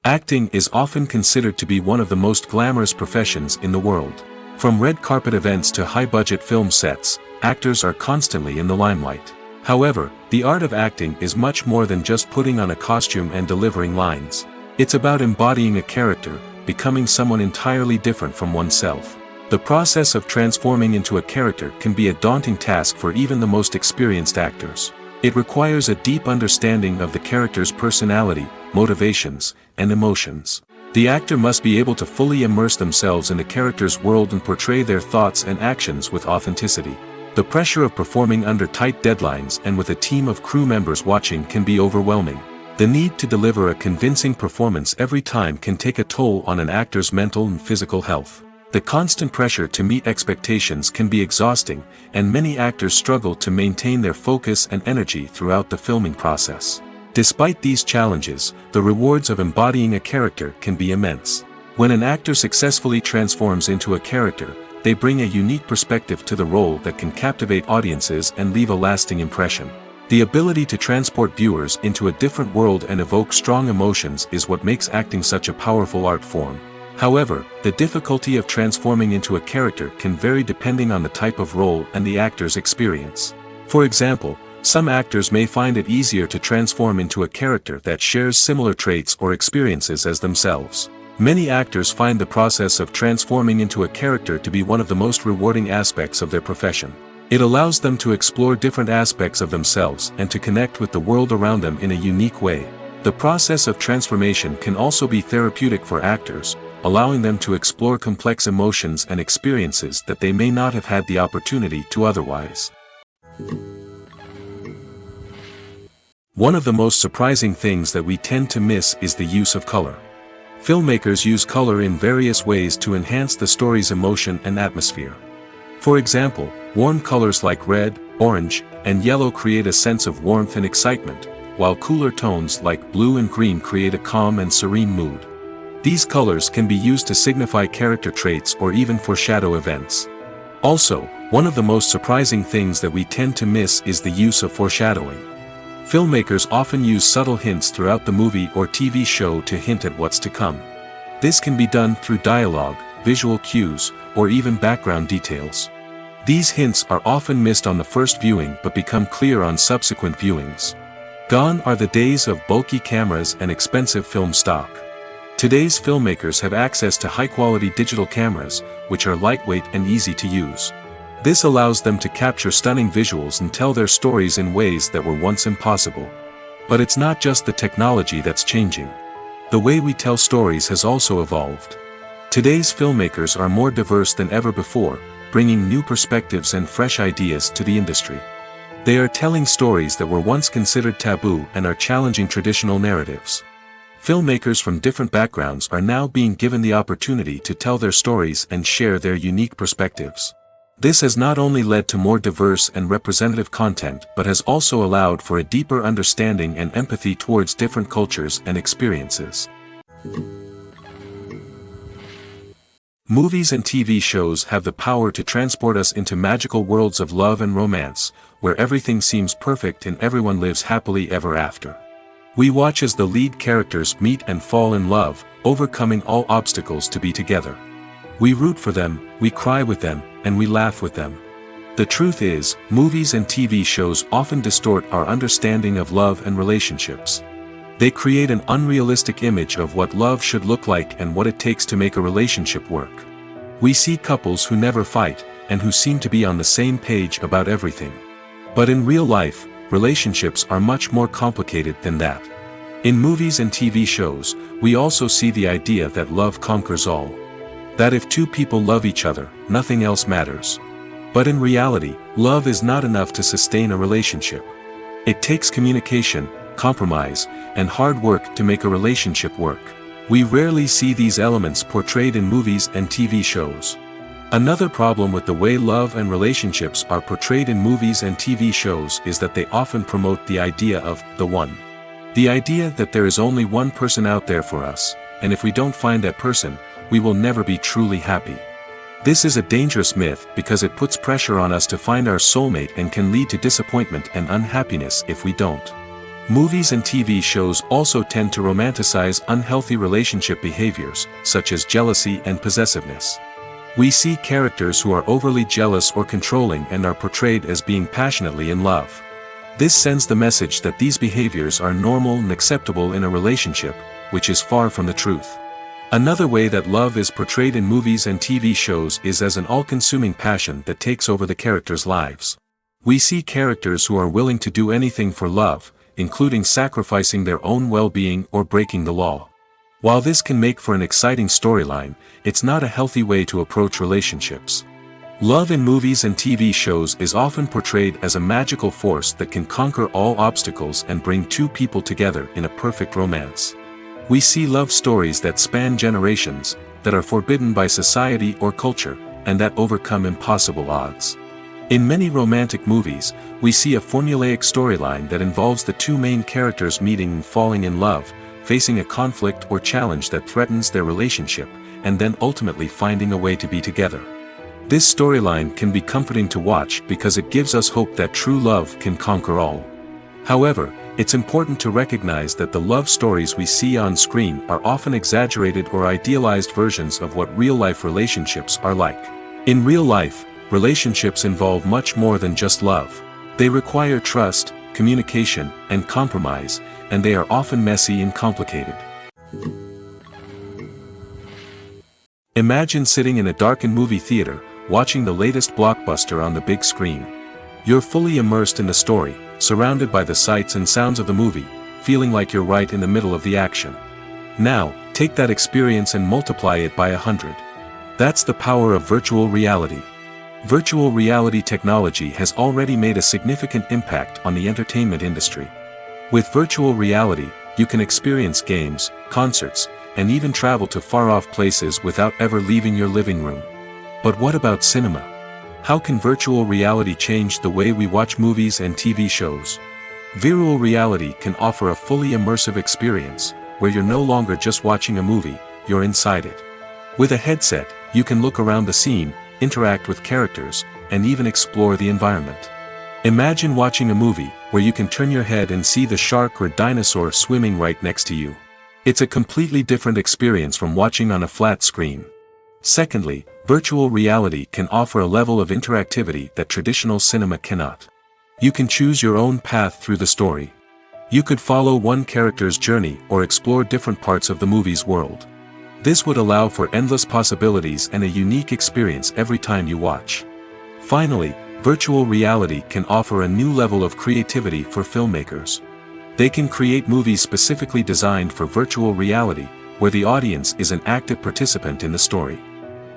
Acting is often considered to be one of the most glamorous professions in the world. From red carpet events to high-budget film sets, actors are constantly in the limelight. However, the art of acting is much more than just putting on a costume and delivering lines. It's about embodying a character, becoming someone entirely different from oneself. The process of transforming into a character can be a daunting task for even the most experienced actors. It requires a deep understanding of the character's personality, motivations, and emotions. The actor must be able to fully immerse themselves in the character's world and portray their thoughts and actions with authenticity. The pressure of performing under tight deadlines and with a team of crew members watching can be overwhelming. The need to deliver a convincing performance every time can take a toll on an actor's mental and physical health. The constant pressure to meet expectations can be exhausting, and many actors struggle to maintain their focus and energy throughout the filming process. Despite these challenges, the rewards of embodying a character can be immense. When an actor successfully transforms into a character, they bring a unique perspective to the role that can captivate audiences and leave a lasting impression. The ability to transport viewers into a different world and evoke strong emotions is what makes acting such a powerful art form. However, the difficulty of transforming into a character can vary depending on the type of role and the actor's experience. For example, some actors may find it easier to transform into a character that shares similar traits or experiences as themselves. Many actors find the process of transforming into a character to be one of the most rewarding aspects of their profession. It allows them to explore different aspects of themselves and to connect with the world around them in a unique way. The process of transformation can also be therapeutic for actors, allowing them to explore complex emotions and experiences that they may not have had the opportunity to otherwise. One of the most surprising things that we tend to miss is the use of color. Filmmakers use color in various ways to enhance the story's emotion and atmosphere. For example, warm colors like red, orange, and yellow create a sense of warmth and excitement, while cooler tones like blue and green create a calm and serene mood. These colors can be used to signify character traits or even foreshadow events. Also, one of the most surprising things that we tend to miss is the use of foreshadowing. Filmmakers often use subtle hints throughout the movie or TV show to hint at what's to come. This can be done through dialogue, visual cues, or even background details. These hints are often missed on the first viewing but become clear on subsequent viewings. Gone are the days of bulky cameras and expensive film stock. Today's filmmakers have access to high-quality digital cameras, which are lightweight and easy to use. This allows them to capture stunning visuals and tell their stories in ways that were once impossible. But it's not just the technology that's changing. The way we tell stories has also evolved. Today's filmmakers are more diverse than ever before, bringing new perspectives and fresh ideas to the industry. They are telling stories that were once considered taboo and are challenging traditional narratives. Filmmakers from different backgrounds are now being given the opportunity to tell their stories and share their unique perspectives. This has not only led to more diverse and representative content but has also allowed for a deeper understanding and empathy towards different cultures and experiences. Movies and TV shows have the power to transport us into magical worlds of love and romance, where everything seems perfect and everyone lives happily ever after. We watch as the lead characters meet and fall in love, overcoming all obstacles to be together. We root for them, we cry with them, and we laugh with them. The truth is, movies and TV shows often distort our understanding of love and relationships. They create an unrealistic image of what love should look like and what it takes to make a relationship work. We see couples who never fight, and who seem to be on the same page about everything. But in real life, relationships are much more complicated than that. In movies and TV shows, we also see the idea that love conquers all. That if two people love each other, nothing else matters. But in reality, love is not enough to sustain a relationship. It takes communication, compromise, and hard work to make a relationship work. We rarely see these elements portrayed in movies and TV shows. Another problem with the way love and relationships are portrayed in movies and TV shows is that they often promote the idea of the one. The idea that there is only one person out there for us, and if we don't find that person, we will never be truly happy. This is a dangerous myth because it puts pressure on us to find our soulmate and can lead to disappointment and unhappiness if we don't. Movies and TV shows also tend to romanticize unhealthy relationship behaviors, such as jealousy and possessiveness. We see characters who are overly jealous or controlling and are portrayed as being passionately in love. This sends the message that these behaviors are normal and acceptable in a relationship, which is far from the truth. Another way that love is portrayed in movies and TV shows is as an all-consuming passion that takes over the characters' lives. We see characters who are willing to do anything for love, including sacrificing their own well-being or breaking the law. While this can make for an exciting storyline, it's not a healthy way to approach relationships. Love in movies and TV shows is often portrayed as a magical force that can conquer all obstacles and bring two people together in a perfect romance. We see love stories that span generations, that are forbidden by society or culture, and that overcome impossible odds. In many romantic movies, we see a formulaic storyline that involves the two main characters meeting and falling in love, facing a conflict or challenge that threatens their relationship, and then ultimately finding a way to be together. This storyline can be comforting to watch because it gives us hope that true love can conquer all. However, it's important to recognize that the love stories we see on screen are often exaggerated or idealized versions of what real-life relationships are like. In real life, relationships involve much more than just love. They require trust, communication, and compromise, and they are often messy and complicated. Imagine sitting in a darkened movie theater, watching the latest blockbuster on the big screen. You're fully immersed in the story, surrounded by the sights and sounds of the movie, feeling like you're right in the middle of the action. Now, take that experience and multiply it by 100. That's the power of virtual reality. Virtual reality technology has already made a significant impact on the entertainment industry. With virtual reality, you can experience games, concerts, and even travel to far-off places without ever leaving your living room. But what about cinema? How can virtual reality change the way we watch movies and TV shows? Virtual reality can offer a fully immersive experience, where you're no longer just watching a movie, you're inside it. With a headset, you can look around the scene, interact with characters, and even explore the environment. Imagine watching a movie where you can turn your head and see the shark or dinosaur swimming right next to you. It's a completely different experience from watching on a flat screen. Secondly, virtual reality can offer a level of interactivity that traditional cinema cannot. You can choose your own path through the story. You could follow one character's journey or explore different parts of the movie's world. This would allow for endless possibilities and a unique experience every time you watch. Finally, virtual reality can offer a new level of creativity for filmmakers. They can create movies specifically designed for virtual reality, where the audience is an active participant in the story.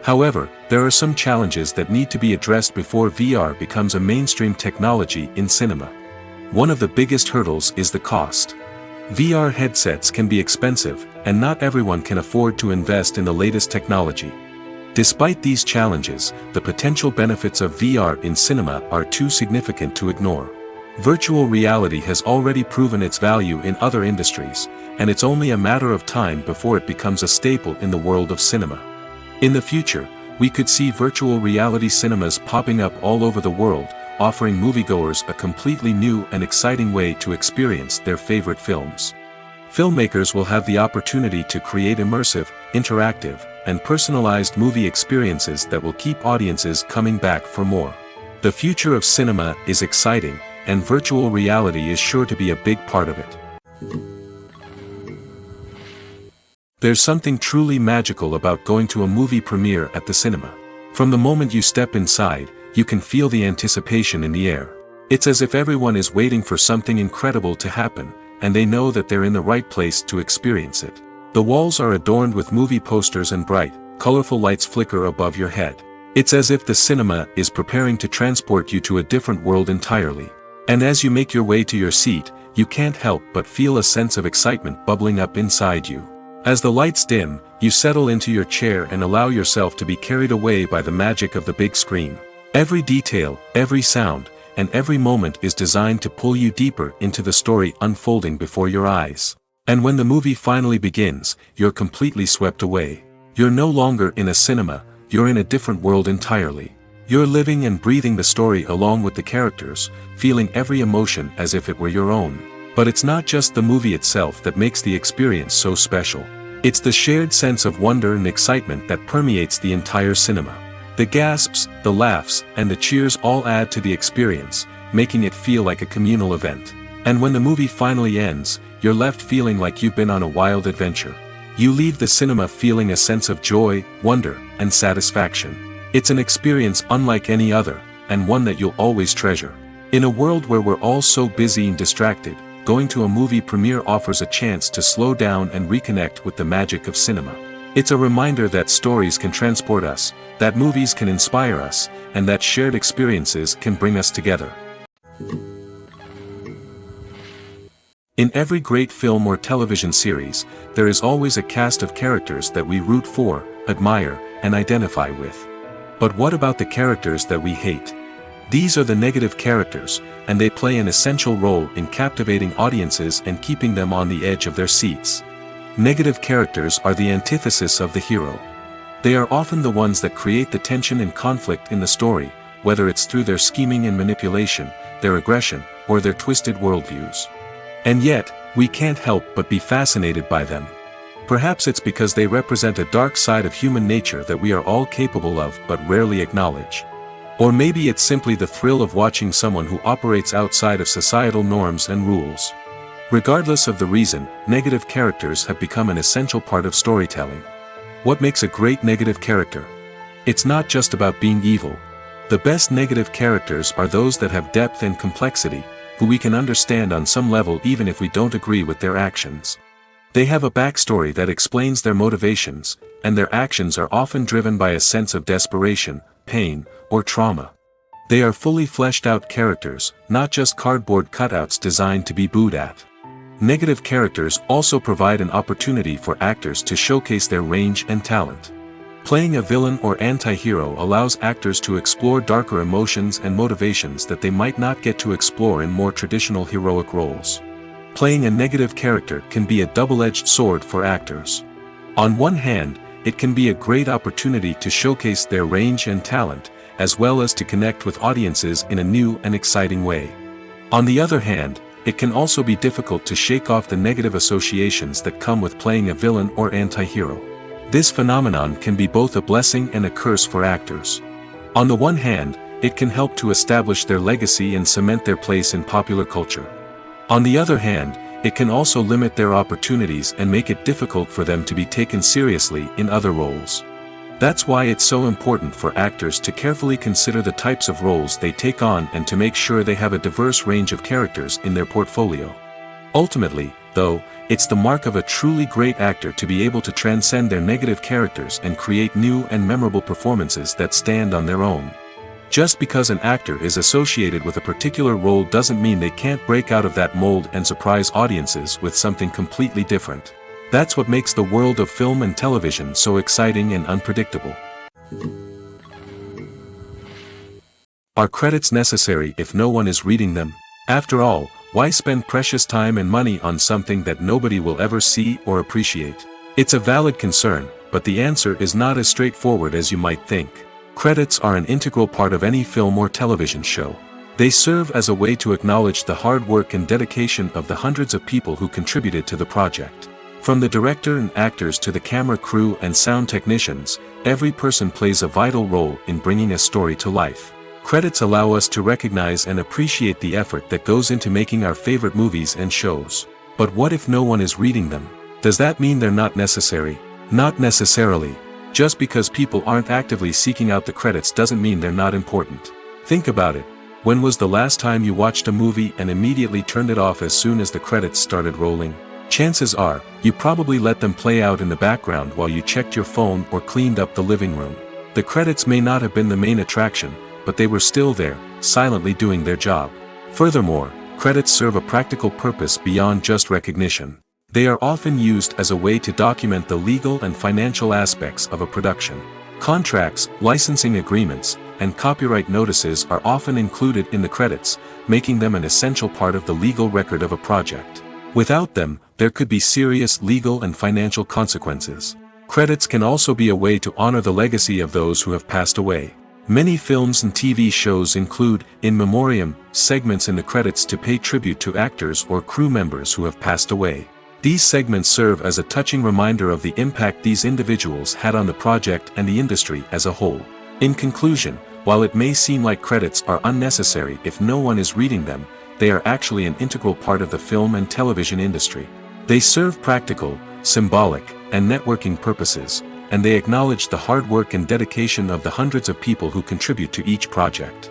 However, there are some challenges that need to be addressed before VR becomes a mainstream technology in cinema. One of the biggest hurdles is the cost. VR headsets can be expensive, and not everyone can afford to invest in the latest technology. Despite these challenges, the potential benefits of VR in cinema are too significant to ignore. Virtual reality has already proven its value in other industries, and it's only a matter of time before it becomes a staple in the world of cinema. In the future, we could see virtual reality cinemas popping up all over the world, offering moviegoers a completely new and exciting way to experience their favorite films. Filmmakers will have the opportunity to create immersive, interactive, and personalized movie experiences that will keep audiences coming back for more. The future of cinema is exciting, and virtual reality is sure to be a big part of it. There's something truly magical about going to a movie premiere at the cinema. From the moment you step inside, you can feel the anticipation in the air. It's as if everyone is waiting for something incredible to happen, and they know that they're in the right place to experience it. The walls are adorned with movie posters and bright, colorful lights flicker above your head. It's as if the cinema is preparing to transport you to a different world entirely. And as you make your way to your seat, you can't help but feel a sense of excitement bubbling up inside you. As the lights dim, you settle into your chair and allow yourself to be carried away by the magic of the big screen. Every detail, every sound, and every moment is designed to pull you deeper into the story unfolding before your eyes. And when the movie finally begins, you're completely swept away. You're no longer in a cinema, you're in a different world entirely. You're living and breathing the story along with the characters, feeling every emotion as if it were your own. But it's not just the movie itself that makes the experience so special. It's the shared sense of wonder and excitement that permeates the entire cinema. The gasps, the laughs, and the cheers all add to the experience, making it feel like a communal event. And when the movie finally ends, you're left feeling like you've been on a wild adventure. You leave the cinema feeling a sense of joy, wonder, and satisfaction. It's an experience unlike any other, and one that you'll always treasure. In a world where we're all so busy and distracted, going to a movie premiere offers a chance to slow down and reconnect with the magic of cinema. It's a reminder that stories can transport us, that movies can inspire us, and that shared experiences can bring us together. In every great film or television series, there is always a cast of characters that we root for, admire, and identify with. But what about the characters that we hate? These are the negative characters, and they play an essential role in captivating audiences and keeping them on the edge of their seats. Negative characters are the antithesis of the hero. They are often the ones that create the tension and conflict in the story, whether it's through their scheming and manipulation, their aggression, or their twisted worldviews. And yet, we can't help but be fascinated by them. Perhaps it's because they represent a dark side of human nature that we are all capable of but rarely acknowledge. Or maybe it's simply the thrill of watching someone who operates outside of societal norms and rules. Regardless of the reason, negative characters have become an essential part of storytelling. What makes a great negative character? It's not just about being evil. The best negative characters are those that have depth and complexity, who we can understand on some level even if we don't agree with their actions. They have a backstory that explains their motivations, and their actions are often driven by a sense of desperation, pain, or trauma. They are fully fleshed out characters, not just cardboard cutouts designed to be booed at. Negative characters also provide an opportunity for actors to showcase their range and talent. Playing a villain or anti-hero allows actors to explore darker emotions and motivations that they might not get to explore in more traditional heroic roles. Playing a negative character can be a double-edged sword for actors. On one hand, it can be a great opportunity to showcase their range and talent, as well as to connect with audiences in a new and exciting way. On the other hand, it can also be difficult to shake off the negative associations that come with playing a villain or anti-hero. This phenomenon can be both a blessing and a curse for actors. On the one hand, it can help to establish their legacy and cement their place in popular culture. On the other hand, it can also limit their opportunities and make it difficult for them to be taken seriously in other roles. That's why it's so important for actors to carefully consider the types of roles they take on and to make sure they have a diverse range of characters in their portfolio. Ultimately, though, it's the mark of a truly great actor to be able to transcend their negative characters and create new and memorable performances that stand on their own. Just because an actor is associated with a particular role doesn't mean they can't break out of that mold and surprise audiences with something completely different. That's what makes the world of film and television so exciting and unpredictable. Are credits necessary if no one is reading them? After all, why spend precious time and money on something that nobody will ever see or appreciate? It's a valid concern, but the answer is not as straightforward as you might think. Credits are an integral part of any film or television show. They serve as a way to acknowledge the hard work and dedication of the hundreds of people who contributed to the project. From the director and actors to the camera crew and sound technicians, every person plays a vital role in bringing a story to life. Credits allow us to recognize and appreciate the effort that goes into making our favorite movies and shows. But what if no one is reading them? Does that mean they're not necessary? Not necessarily. Just because people aren't actively seeking out the credits doesn't mean they're not important. Think about it. When was the last time you watched a movie and immediately turned it off as soon as the credits started rolling? Chances are, you probably let them play out in the background while you checked your phone or cleaned up the living room. The credits may not have been the main attraction, but they were still there, silently doing their job. Furthermore, credits serve a practical purpose beyond just recognition. They are often used as a way to document the legal and financial aspects of a production. Contracts, licensing agreements, and copyright notices are often included in the credits, making them an essential part of the legal record of a project. Without them, there could be serious legal and financial consequences. Credits can also be a way to honor the legacy of those who have passed away. Many films and TV shows include, in memoriam, segments in the credits to pay tribute to actors or crew members who have passed away. These segments serve as a touching reminder of the impact these individuals had on the project and the industry as a whole. In conclusion, while it may seem like credits are unnecessary if no one is reading them, they are actually an integral part of the film and television industry. They serve practical, symbolic, and networking purposes, and they acknowledge the hard work and dedication of the hundreds of people who contribute to each project.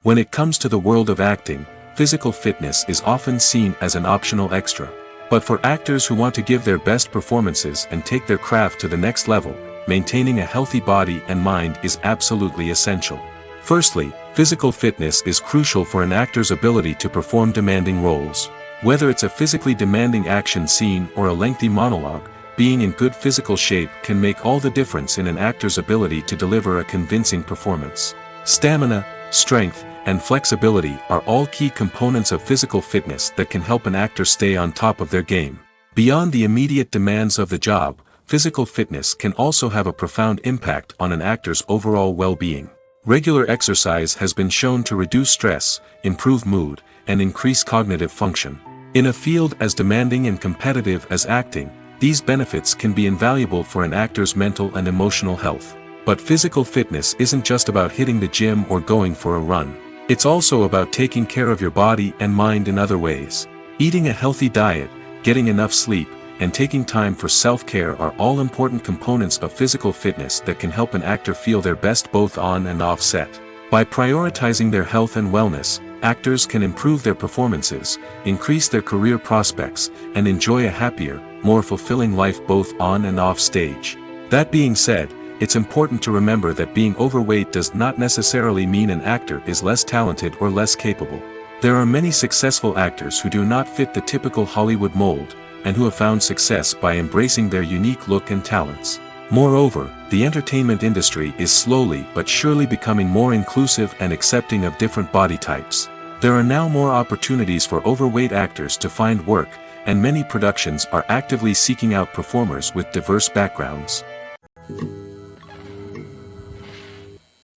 When it comes to the world of acting, physical fitness is often seen as an optional extra. But for actors who want to give their best performances and take their craft to the next level, maintaining a healthy body and mind is absolutely essential. Firstly, physical fitness is crucial for an actor's ability to perform demanding roles. Whether it's a physically demanding action scene or a lengthy monologue, being in good physical shape can make all the difference in an actor's ability to deliver a convincing performance. Stamina, strength, and flexibility are all key components of physical fitness that can help an actor stay on top of their game. Beyond the immediate demands of the job, physical fitness can also have a profound impact on an actor's overall well-being. Regular exercise has been shown to reduce stress, improve mood, and increase cognitive function. In a field as demanding and competitive as acting, these benefits can be invaluable for an actor's mental and emotional health. But physical fitness isn't just about hitting the gym or going for a run. It's also about taking care of your body and mind in other ways. Eating a healthy diet, getting enough sleep, and taking time for self-care are all important components of physical fitness that can help an actor feel their best both on and off set. By prioritizing their health and wellness, actors can improve their performances, increase their career prospects, and enjoy a happier, more fulfilling life both on and off stage. That being said, it's important to remember that being overweight does not necessarily mean an actor is less talented or less capable. There are many successful actors who do not fit the typical Hollywood mold, and who have found success by embracing their unique look and talents. Moreover, the entertainment industry is slowly but surely becoming more inclusive and accepting of different body types. There are now more opportunities for overweight actors to find work, and many productions are actively seeking out performers with diverse backgrounds.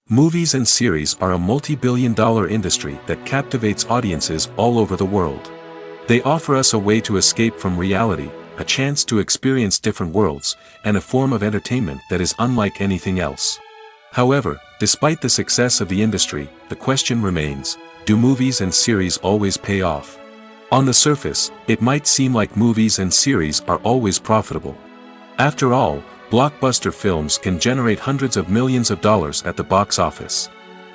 Movies and series are a multi-billion-dollar industry that captivates audiences all over the world. They offer us a way to escape from reality, a chance to experience different worlds, and a form of entertainment that is unlike anything else. However, despite the success of the industry, the question remains, do movies and series always pay off? On the surface, it might seem like movies and series are always profitable. After all, blockbuster films can generate hundreds of millions of dollars at the box office.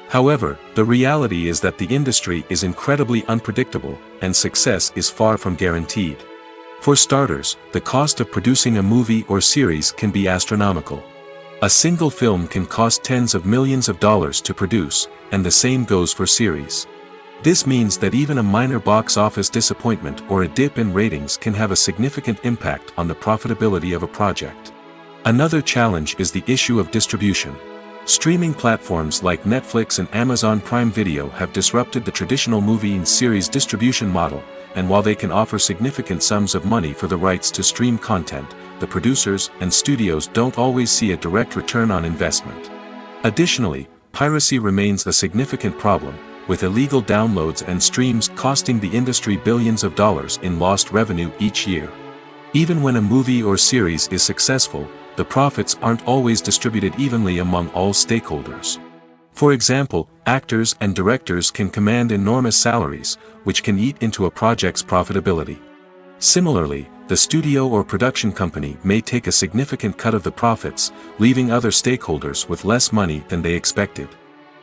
However, the reality is that the industry is incredibly unpredictable, and success is far from guaranteed. For starters, the cost of producing a movie or series can be astronomical. A single film can cost tens of millions of dollars to produce, and the same goes for series. This means that even a minor box office disappointment or a dip in ratings can have a significant impact on the profitability of a project. Another challenge is the issue of distribution. Streaming platforms like Netflix and Amazon Prime Video have disrupted the traditional movie and series distribution model, and while they can offer significant sums of money for the rights to stream content, the producers and studios don't always see a direct return on investment. Additionally, piracy remains a significant problem, with illegal downloads and streams costing the industry billions of dollars in lost revenue each year. Even when a movie or series is successful, the profits aren't always distributed evenly among all stakeholders. For example, actors and directors can command enormous salaries, which can eat into a project's profitability. Similarly, the studio or production company may take a significant cut of the profits, leaving other stakeholders with less money than they expected.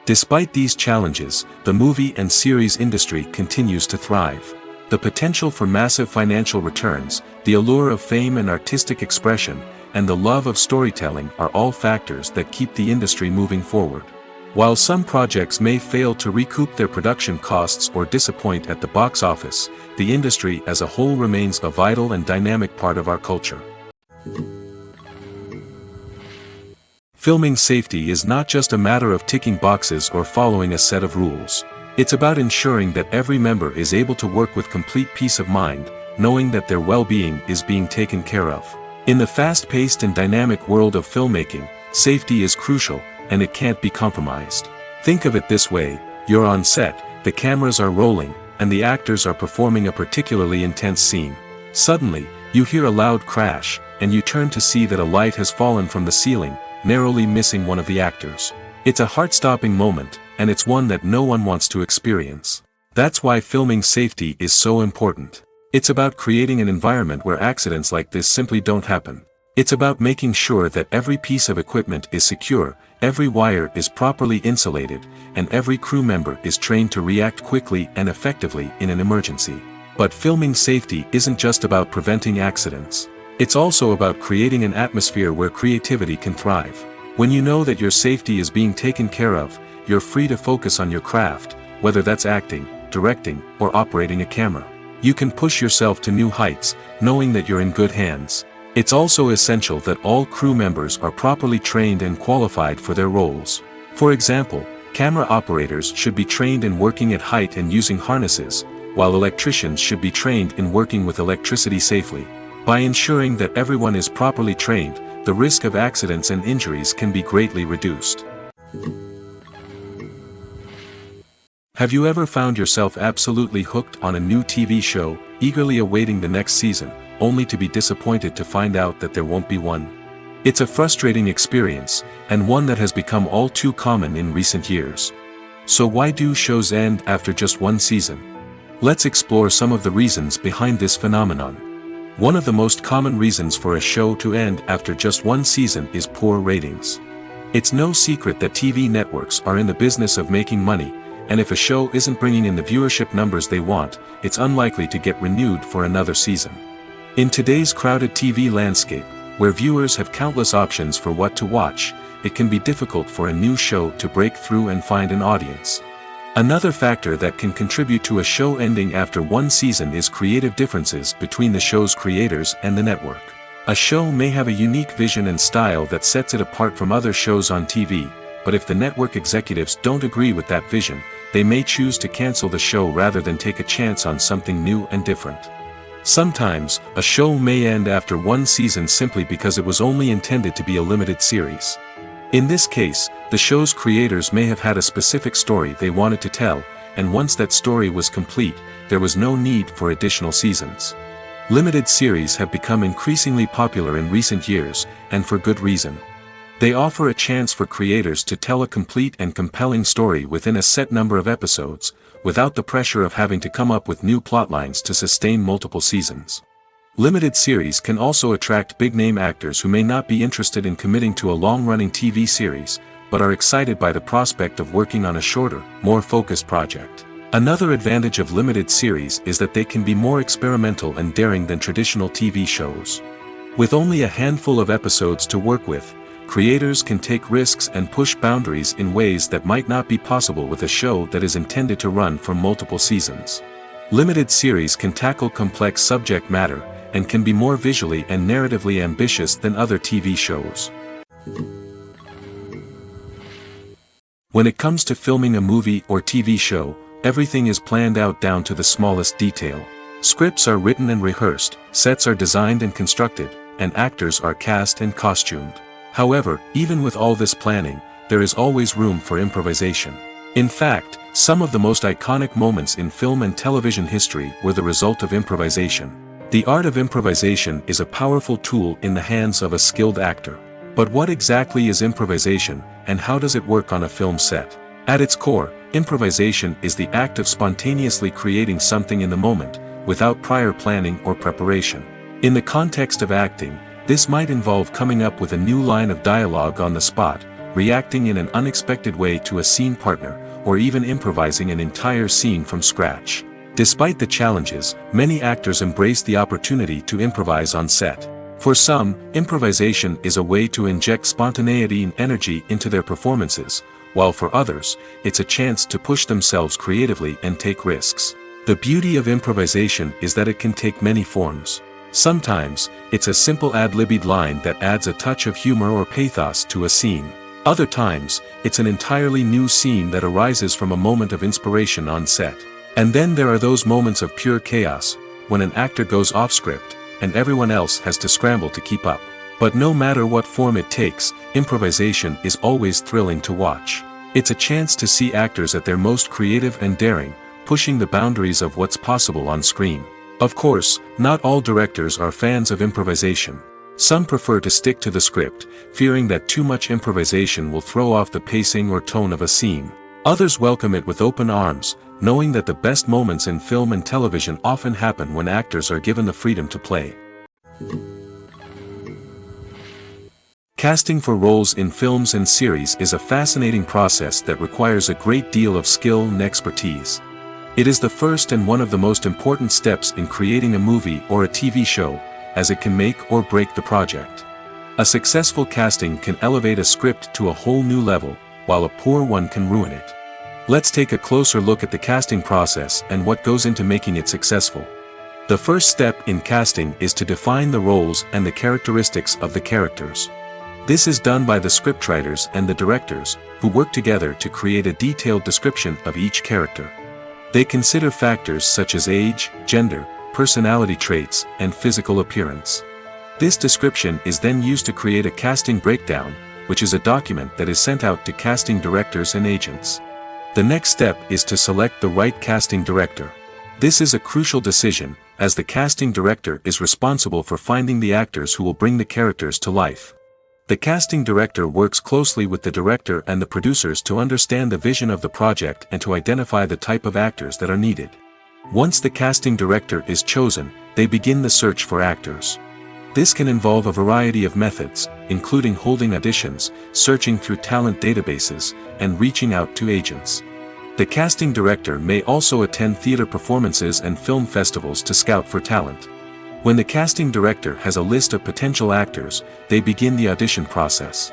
Despite these challenges, the movie and series industry continues to thrive. The potential for massive financial returns, the allure of fame and artistic expression, and the love of storytelling are all factors that keep the industry moving forward. While some projects may fail to recoup their production costs or disappoint at the box office, the industry as a whole remains a vital and dynamic part of our culture. Filming safety is not just a matter of ticking boxes or following a set of rules. It's about ensuring that every member is able to work with complete peace of mind, knowing that their well-being is being taken care of. In the fast-paced and dynamic world of filmmaking, safety is crucial, and it can't be compromised. Think of it this way: you're on set, the cameras are rolling, and the actors are performing a particularly intense scene. Suddenly, you hear a loud crash, and you turn to see that a light has fallen from the ceiling, narrowly missing one of the actors. It's a heart-stopping moment, and it's one that no one wants to experience. That's why filming safety is so important. It's about creating an environment where accidents like this simply don't happen. It's about making sure that every piece of equipment is secure, every wire is properly insulated, and every crew member is trained to react quickly and effectively in an emergency. But filming safety isn't just about preventing accidents. It's also about creating an atmosphere where creativity can thrive. When you know that your safety is being taken care of, you're free to focus on your craft, whether that's acting, directing, or operating a camera. You can push yourself to new heights, knowing that you're in good hands. It's also essential that all crew members are properly trained and qualified for their roles. For example, camera operators should be trained in working at height and using harnesses, while electricians should be trained in working with electricity safely. By ensuring that everyone is properly trained, the risk of accidents and injuries can be greatly reduced. Have you ever found yourself absolutely hooked on a new TV show, eagerly awaiting the next season, only to be disappointed to find out that there won't be one? It's a frustrating experience, and one that has become all too common in recent years. So why do shows end after just one season? Let's explore some of the reasons behind this phenomenon. One of the most common reasons for a show to end after just one season is poor ratings. It's no secret that TV networks are in the business of making money, and if a show isn't bringing in the viewership numbers they want, it's unlikely to get renewed for another season. In today's crowded TV landscape, where viewers have countless options for what to watch, it can be difficult for a new show to break through and find an audience. Another factor that can contribute to a show ending after one season is creative differences between the show's creators and the network. A show may have a unique vision and style that sets it apart from other shows on TV, but if the network executives don't agree with that vision, they may choose to cancel the show rather than take a chance on something new and different. Sometimes, a show may end after one season simply because it was only intended to be a limited series. In this case, the show's creators may have had a specific story they wanted to tell, and once that story was complete, there was no need for additional seasons. Limited series have become increasingly popular in recent years, and for good reason. They offer a chance for creators to tell a complete and compelling story within a set number of episodes, without the pressure of having to come up with new plotlines to sustain multiple seasons. Limited series can also attract big-name actors who may not be interested in committing to a long-running TV series, but are excited by the prospect of working on a shorter, more focused project. Another advantage of limited series is that they can be more experimental and daring than traditional TV shows. With only a handful of episodes to work with, creators can take risks and push boundaries in ways that might not be possible with a show that is intended to run for multiple seasons. Limited series can tackle complex subject matter, and can be more visually and narratively ambitious than other TV shows. When it comes to filming a movie or TV show, everything is planned out down to the smallest detail. Scripts are written and rehearsed, sets are designed and constructed, and actors are cast and costumed. However, even with all this planning, there is always room for improvisation. In fact, some of the most iconic moments in film and television history were the result of improvisation. The art of improvisation is a powerful tool in the hands of a skilled actor. But what exactly is improvisation, and how does it work on a film set? At its core, improvisation is the act of spontaneously creating something in the moment, without prior planning or preparation. In the context of acting, this might involve coming up with a new line of dialogue on the spot, reacting in an unexpected way to a scene partner, or even improvising an entire scene from scratch. Despite the challenges, many actors embrace the opportunity to improvise on set. For some, improvisation is a way to inject spontaneity and energy into their performances, while for others, it's a chance to push themselves creatively and take risks. The beauty of improvisation is that it can take many forms. Sometimes, it's a simple ad-libbed line that adds a touch of humor or pathos to a scene. Other times, it's an entirely new scene that arises from a moment of inspiration on set. And then there are those moments of pure chaos, when an actor goes off script, and everyone else has to scramble to keep up. But no matter what form it takes, improvisation is always thrilling to watch. It's a chance to see actors at their most creative and daring, pushing the boundaries of what's possible on screen. Of course, not all directors are fans of improvisation. Some prefer to stick to the script, fearing that too much improvisation will throw off the pacing or tone of a scene. Others welcome it with open arms, knowing that the best moments in film and television often happen when actors are given the freedom to play. Casting for roles in films and series is a fascinating process that requires a great deal of skill and expertise. It is the first and one of the most important steps in creating a movie or a TV show, as it can make or break the project. A successful casting can elevate a script to a whole new level, while a poor one can ruin it. Let's take a closer look at the casting process and what goes into making it successful. The first step in casting is to define the roles and the characteristics of the characters. This is done by the scriptwriters and the directors, who work together to create a detailed description of each character. They consider factors such as age, gender, personality traits, and physical appearance. This description is then used to create a casting breakdown, which is a document that is sent out to casting directors and agents. The next step is to select the right casting director. This is a crucial decision, as the casting director is responsible for finding the actors who will bring the characters to life. The casting director works closely with the director and the producers to understand the vision of the project and to identify the type of actors that are needed. Once the casting director is chosen, they begin the search for actors. This can involve a variety of methods, including holding auditions, searching through talent databases, and reaching out to agents. The casting director may also attend theater performances and film festivals to scout for talent. When the casting director has a list of potential actors, they begin the audition process.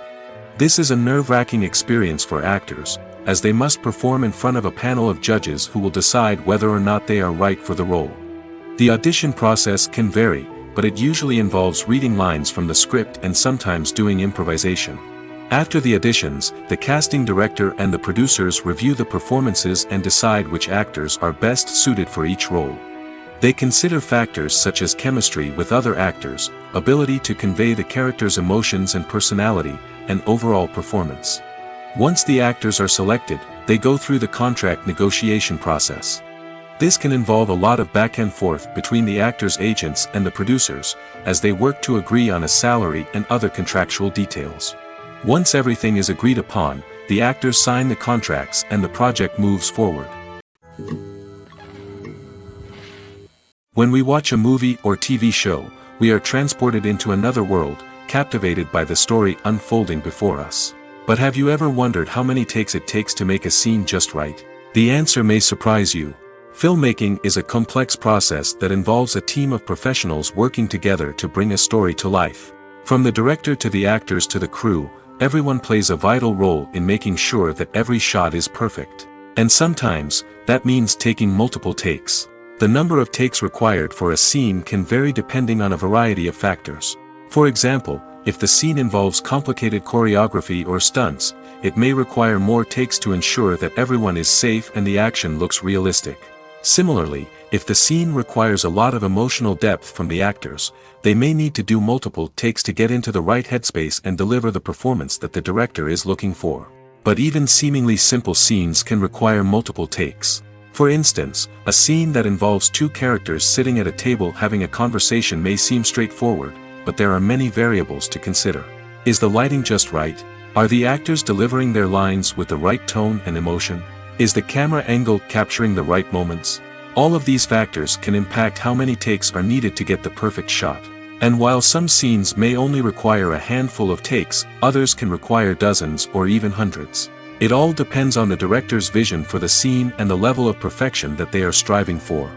This is a nerve-wracking experience for actors, as they must perform in front of a panel of judges who will decide whether or not they are right for the role. The audition process can vary, but it usually involves reading lines from the script and sometimes doing improvisation. After the auditions, the casting director and the producers review the performances and decide which actors are best suited for each role. They consider factors such as chemistry with other actors, ability to convey the character's emotions and personality, and overall performance. Once the actors are selected, they go through the contract negotiation process. This can involve a lot of back and forth between the actors' agents and the producers, as they work to agree on a salary and other contractual details. Once everything is agreed upon, the actors sign the contracts and the project moves forward. When we watch a movie or TV show, we are transported into another world, captivated by the story unfolding before us. But have you ever wondered how many takes it takes to make a scene just right? The answer may surprise you. Filmmaking is a complex process that involves a team of professionals working together to bring a story to life. From the director to the actors to the crew, everyone plays a vital role in making sure that every shot is perfect. And sometimes, that means taking multiple takes. The number of takes required for a scene can vary depending on a variety of factors. For example, if the scene involves complicated choreography or stunts, it may require more takes to ensure that everyone is safe and the action looks realistic. Similarly, if the scene requires a lot of emotional depth from the actors, they may need to do multiple takes to get into the right headspace and deliver the performance that the director is looking for. But even seemingly simple scenes can require multiple takes. For instance, a scene that involves two characters sitting at a table having a conversation may seem straightforward, but there are many variables to consider. Is the lighting just right? Are the actors delivering their lines with the right tone and emotion? Is the camera angle capturing the right moments? All of these factors can impact how many takes are needed to get the perfect shot. And while some scenes may only require a handful of takes, others can require dozens or even hundreds. It all depends on the director's vision for the scene and the level of perfection that they are striving for.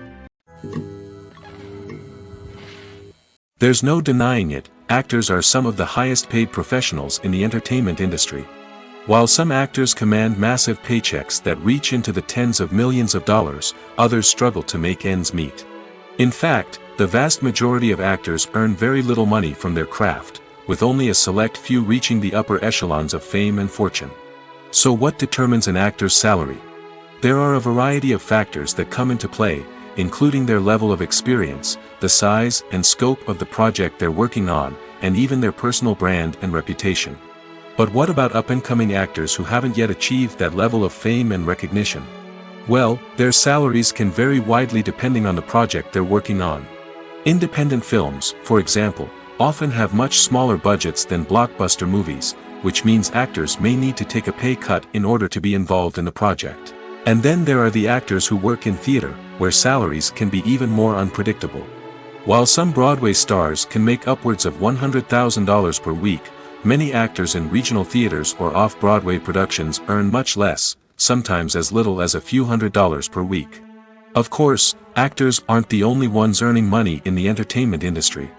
There's no denying it, actors are some of the highest paid professionals in the entertainment industry. While some actors command massive paychecks that reach into the tens of millions of dollars, others struggle to make ends meet. In fact, the vast majority of actors earn very little money from their craft, with only a select few reaching the upper echelons of fame and fortune. So what determines an actor's salary? There are a variety of factors that come into play, including their level of experience, the size and scope of the project they're working on, and even their personal brand and reputation. But what about up-and-coming actors who haven't yet achieved that level of fame and recognition? Well, their salaries can vary widely depending on the project they're working on. Independent films, for example, often have much smaller budgets than blockbuster movies, which means actors may need to take a pay cut in order to be involved in the project. And then there are the actors who work in theater, where salaries can be even more unpredictable. While some Broadway stars can make upwards of $100,000 per week, many actors in regional theaters or off-Broadway productions earn much less, sometimes as little as a few $100s per week. Of course, actors aren't the only ones earning money in the entertainment industry.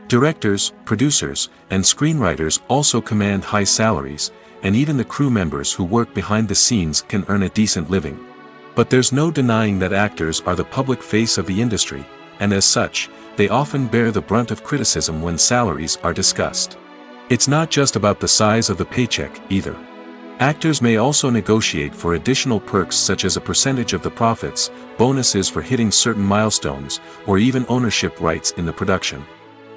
Directors, producers, and screenwriters also command high salaries, and even the crew members who work behind the scenes can earn a decent living. But there's no denying that actors are the public face of the industry, and as such, they often bear the brunt of criticism when salaries are discussed. It's not just about the size of the paycheck, either. Actors may also negotiate for additional perks such as a percentage of the profits, bonuses for hitting certain milestones, or even ownership rights in the production.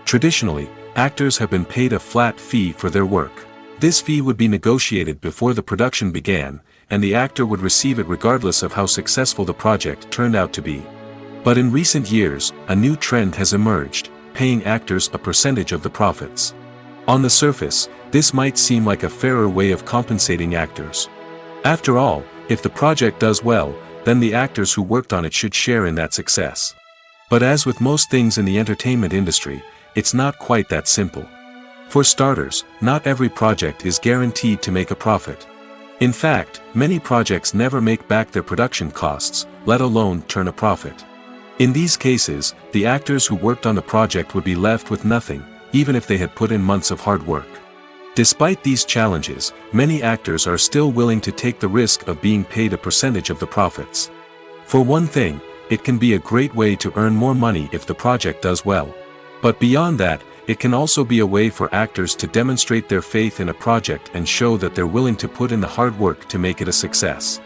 Traditionally, actors have been paid a flat fee for their work. This fee would be negotiated before the production began, and the actor would receive it regardless of how successful the project turned out to be. But in recent years, a new trend has emerged, paying actors a percentage of the profits. On the surface, this might seem like a fairer way of compensating actors. After all, if the project does well, then the actors who worked on it should share in that success. But as with most things in the entertainment industry, it's not quite that simple. For starters, not every project is guaranteed to make a profit. In fact, many projects never make back their production costs, let alone turn a profit. In these cases, the actors who worked on the project would be left with nothing, even if they had put in months of hard work. Despite these challenges, many actors are still willing to take the risk of being paid a percentage of the profits. For one thing, it can be a great way to earn more money if the project does well. But beyond that, it can also be a way for actors to demonstrate their faith in a project and show that they're willing to put in the hard work to make it a success.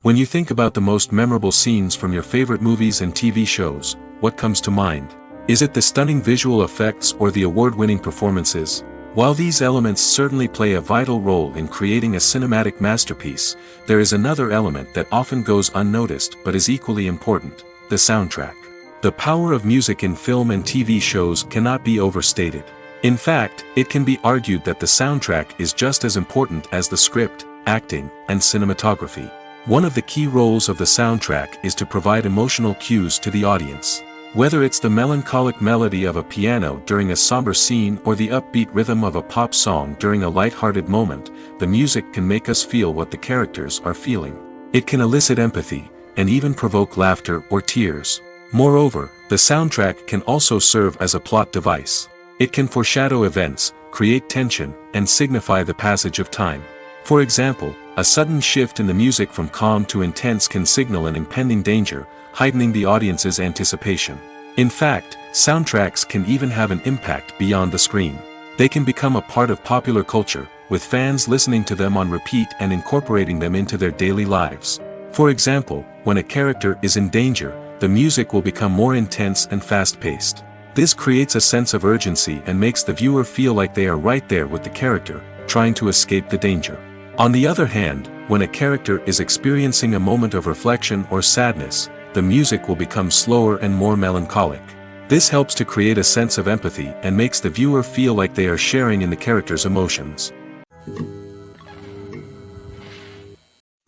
When you think about the most memorable scenes from your favorite movies and TV shows, what comes to mind? Is it the stunning visual effects or the award-winning performances? While these elements certainly play a vital role in creating a cinematic masterpiece, there is another element that often goes unnoticed but is equally important: the soundtrack. The power of music in film and TV shows cannot be overstated. In fact, it can be argued that the soundtrack is just as important as the script, acting, and cinematography. One of the key roles of the soundtrack is to provide emotional cues to the audience. Whether it's the melancholic melody of a piano during a somber scene or the upbeat rhythm of a pop song during a light-hearted moment, the music can make us feel what the characters are feeling. It can elicit empathy, and even provoke laughter or tears. Moreover, the soundtrack can also serve as a plot device. It can foreshadow events, create tension, and signify the passage of time. For example, a sudden shift in the music from calm to intense can signal an impending danger, heightening the audience's anticipation. In fact, soundtracks can even have an impact beyond the screen. They can become a part of popular culture, with fans listening to them on repeat and incorporating them into their daily lives. For example, when a character is in danger, the music will become more intense and fast-paced. This creates a sense of urgency and makes the viewer feel like they are right there with the character, trying to escape the danger. On the other hand, when a character is experiencing a moment of reflection or sadness, the music will become slower and more melancholic. This helps to create a sense of empathy and makes the viewer feel like they are sharing in the character's emotions.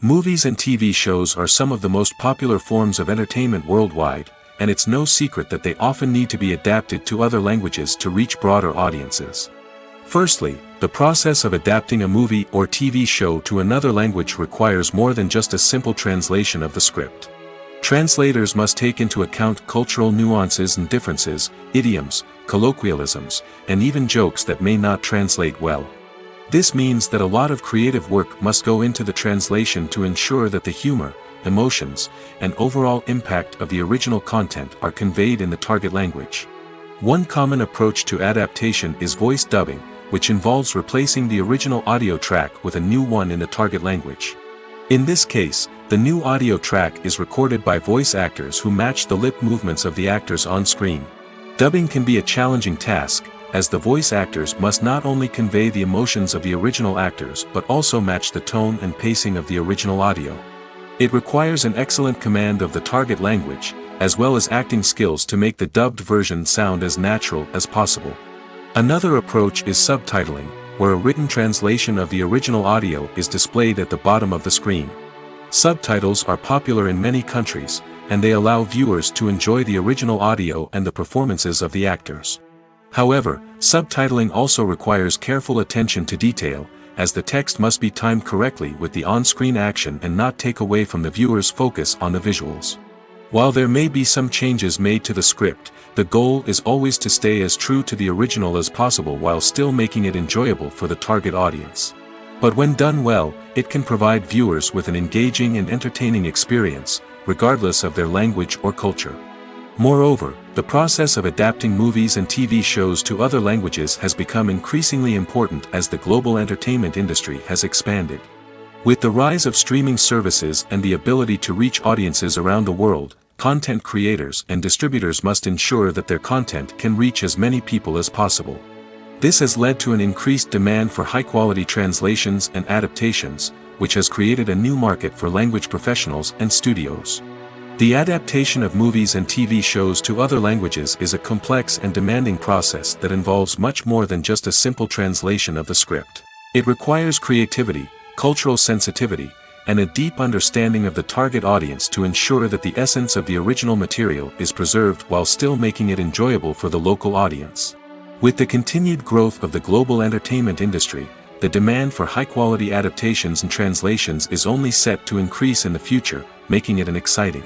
Movies and TV shows are some of the most popular forms of entertainment worldwide, and it's no secret that they often need to be adapted to other languages to reach broader audiences. Firstly, the process of adapting a movie or TV show to another language requires more than just a simple translation of the script. Translators must take into account cultural nuances and differences, idioms, colloquialisms, and even jokes that may not translate well. This means that a lot of creative work must go into the translation to ensure that the humor, emotions, and overall impact of the original content are conveyed in the target language. One common approach to adaptation is voice dubbing, which involves replacing the original audio track with a new one in the target language. In this case, the new audio track is recorded by voice actors who match the lip movements of the actors on screen. Dubbing can be a challenging task, as the voice actors must not only convey the emotions of the original actors but also match the tone and pacing of the original audio. It requires an excellent command of the target language, as well as acting skills to make the dubbed version sound as natural as possible. Another approach is subtitling, where a written translation of the original audio is displayed at the bottom of the screen. Subtitles are popular in many countries, and they allow viewers to enjoy the original audio and the performances of the actors. However, subtitling also requires careful attention to detail, as the text must be timed correctly with the on-screen action and not take away from the viewer's focus on the visuals. While there may be some changes made to the script, the goal is always to stay as true to the original as possible while still making it enjoyable for the target audience. But when done well, it can provide viewers with an engaging and entertaining experience, regardless of their language or culture. Moreover, the process of adapting movies and TV shows to other languages has become increasingly important as the global entertainment industry has expanded. With the rise of streaming services and the ability to reach audiences around the world, content creators and distributors must ensure that their content can reach as many people as possible. This has led to an increased demand for high-quality translations and adaptations, which has created a new market for language professionals and studios. The adaptation of movies and TV shows to other languages is a complex and demanding process that involves much more than just a simple translation of the script. It requires creativity, cultural sensitivity, and a deep understanding of the target audience to ensure that the essence of the original material is preserved while still making it enjoyable for the local audience. With the continued growth of the global entertainment industry, the demand for high-quality adaptations and translations is only set to increase in the future, making it an exciting.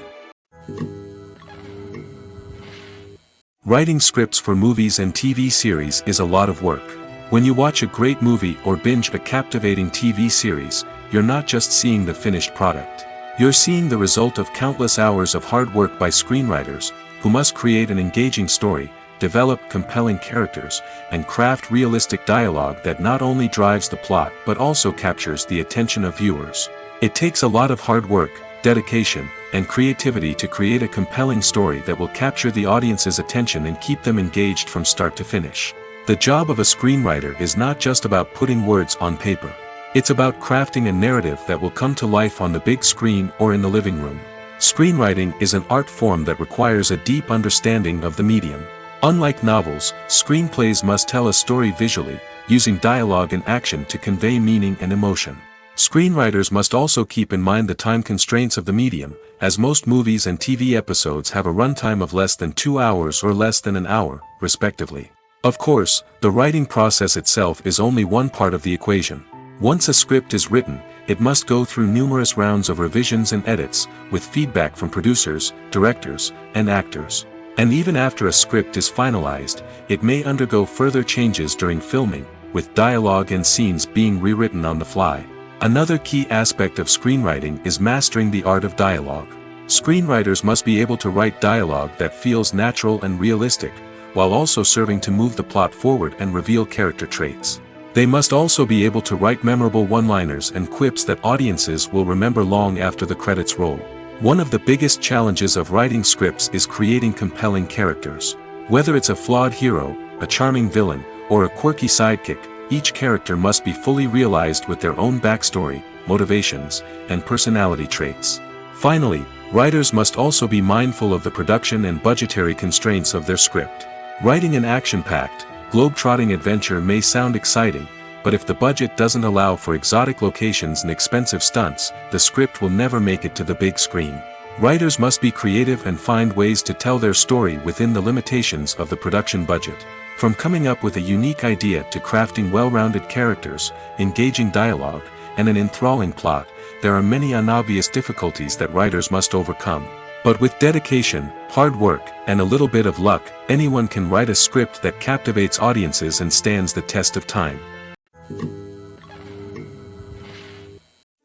Writing scripts for movies and TV series is a lot of work. When you watch a great movie or binge a captivating TV series, you're not just seeing the finished product. You're seeing the result of countless hours of hard work by screenwriters, who must create an engaging story, develop compelling characters, and craft realistic dialogue that not only drives the plot but also captures the attention of viewers. It takes a lot of hard work, dedication, and creativity to create a compelling story that will capture the audience's attention and keep them engaged from start to finish. The job of a screenwriter is not just about putting words on paper. It's about crafting a narrative that will come to life on the big screen or in the living room. Screenwriting is an art form that requires a deep understanding of the medium. Unlike novels, screenplays must tell a story visually, using dialogue and action to convey meaning and emotion. Screenwriters must also keep in mind the time constraints of the medium, as most movies and TV episodes have a runtime of less than 2 hours or less than an hour, respectively. Of course, the writing process itself is only one part of the equation. Once a script is written, it must go through numerous rounds of revisions and edits, with feedback from producers, directors, and actors. And even after a script is finalized, it may undergo further changes during filming, with dialogue and scenes being rewritten on the fly. Another key aspect of screenwriting is mastering the art of dialogue. Screenwriters must be able to write dialogue that feels natural and realistic, while also serving to move the plot forward and reveal character traits. They must also be able to write memorable one-liners and quips that audiences will remember long after the credits roll. One of the biggest challenges of writing scripts is creating compelling characters. Whether it's a flawed hero, a charming villain, or a quirky sidekick, each character must be fully realized with their own backstory, motivations, and personality traits. Finally, writers must also be mindful of the production and budgetary constraints of their script. Writing an action-packed, globe-trotting adventure may sound exciting, but if the budget doesn't allow for exotic locations and expensive stunts, the script will never make it to the big screen. Writers must be creative and find ways to tell their story within the limitations of the production budget. From coming up with a unique idea to crafting well-rounded characters, engaging dialogue, and an enthralling plot, there are many unobvious difficulties that writers must overcome. But with dedication, hard work, and a little bit of luck, anyone can write a script that captivates audiences and stands the test of time.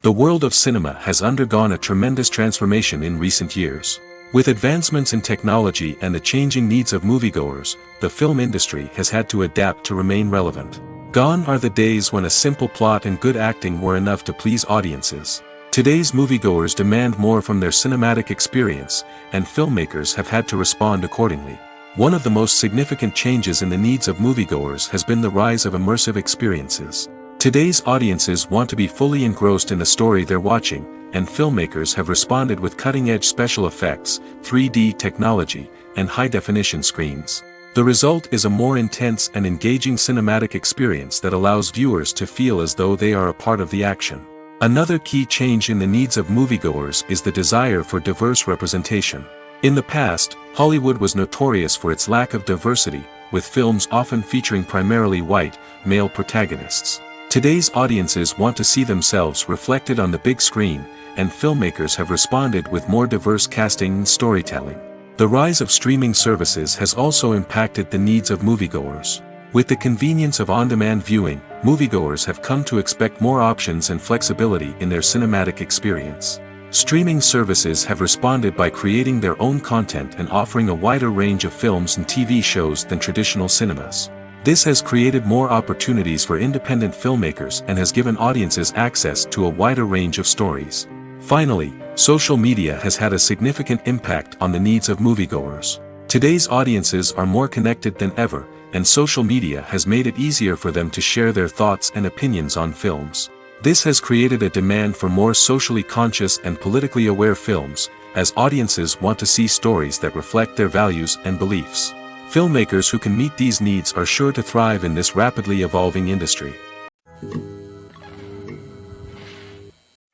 The world of cinema has undergone a tremendous transformation in recent years. With advancements in technology and the changing needs of moviegoers, the film industry has had to adapt to remain relevant. Gone are the days when a simple plot and good acting were enough to please audiences. Today's moviegoers demand more from their cinematic experience, and filmmakers have had to respond accordingly. One of the most significant changes in the needs of moviegoers has been the rise of immersive experiences. Today's audiences want to be fully engrossed in the story they're watching, and filmmakers have responded with cutting-edge special effects, 3D technology, and high-definition screens. The result is a more intense and engaging cinematic experience that allows viewers to feel as though they are a part of the action. Another key change in the needs of moviegoers is the desire for diverse representation. In the past, Hollywood was notorious for its lack of diversity, with films often featuring primarily white, male protagonists. Today's audiences want to see themselves reflected on the big screen, and filmmakers have responded with more diverse casting and storytelling. The rise of streaming services has also impacted the needs of moviegoers. With the convenience of on-demand viewing, moviegoers have come to expect more options and flexibility in their cinematic experience. Streaming services have responded by creating their own content and offering a wider range of films and TV shows than traditional cinemas. This has created more opportunities for independent filmmakers and has given audiences access to a wider range of stories. Finally, social media has had a significant impact on the needs of moviegoers. Today's audiences are more connected than ever, and social media has made it easier for them to share their thoughts and opinions on films. This has created a demand for more socially conscious and politically aware films, as audiences want to see stories that reflect their values and beliefs. Filmmakers who can meet these needs are sure to thrive in this rapidly evolving industry.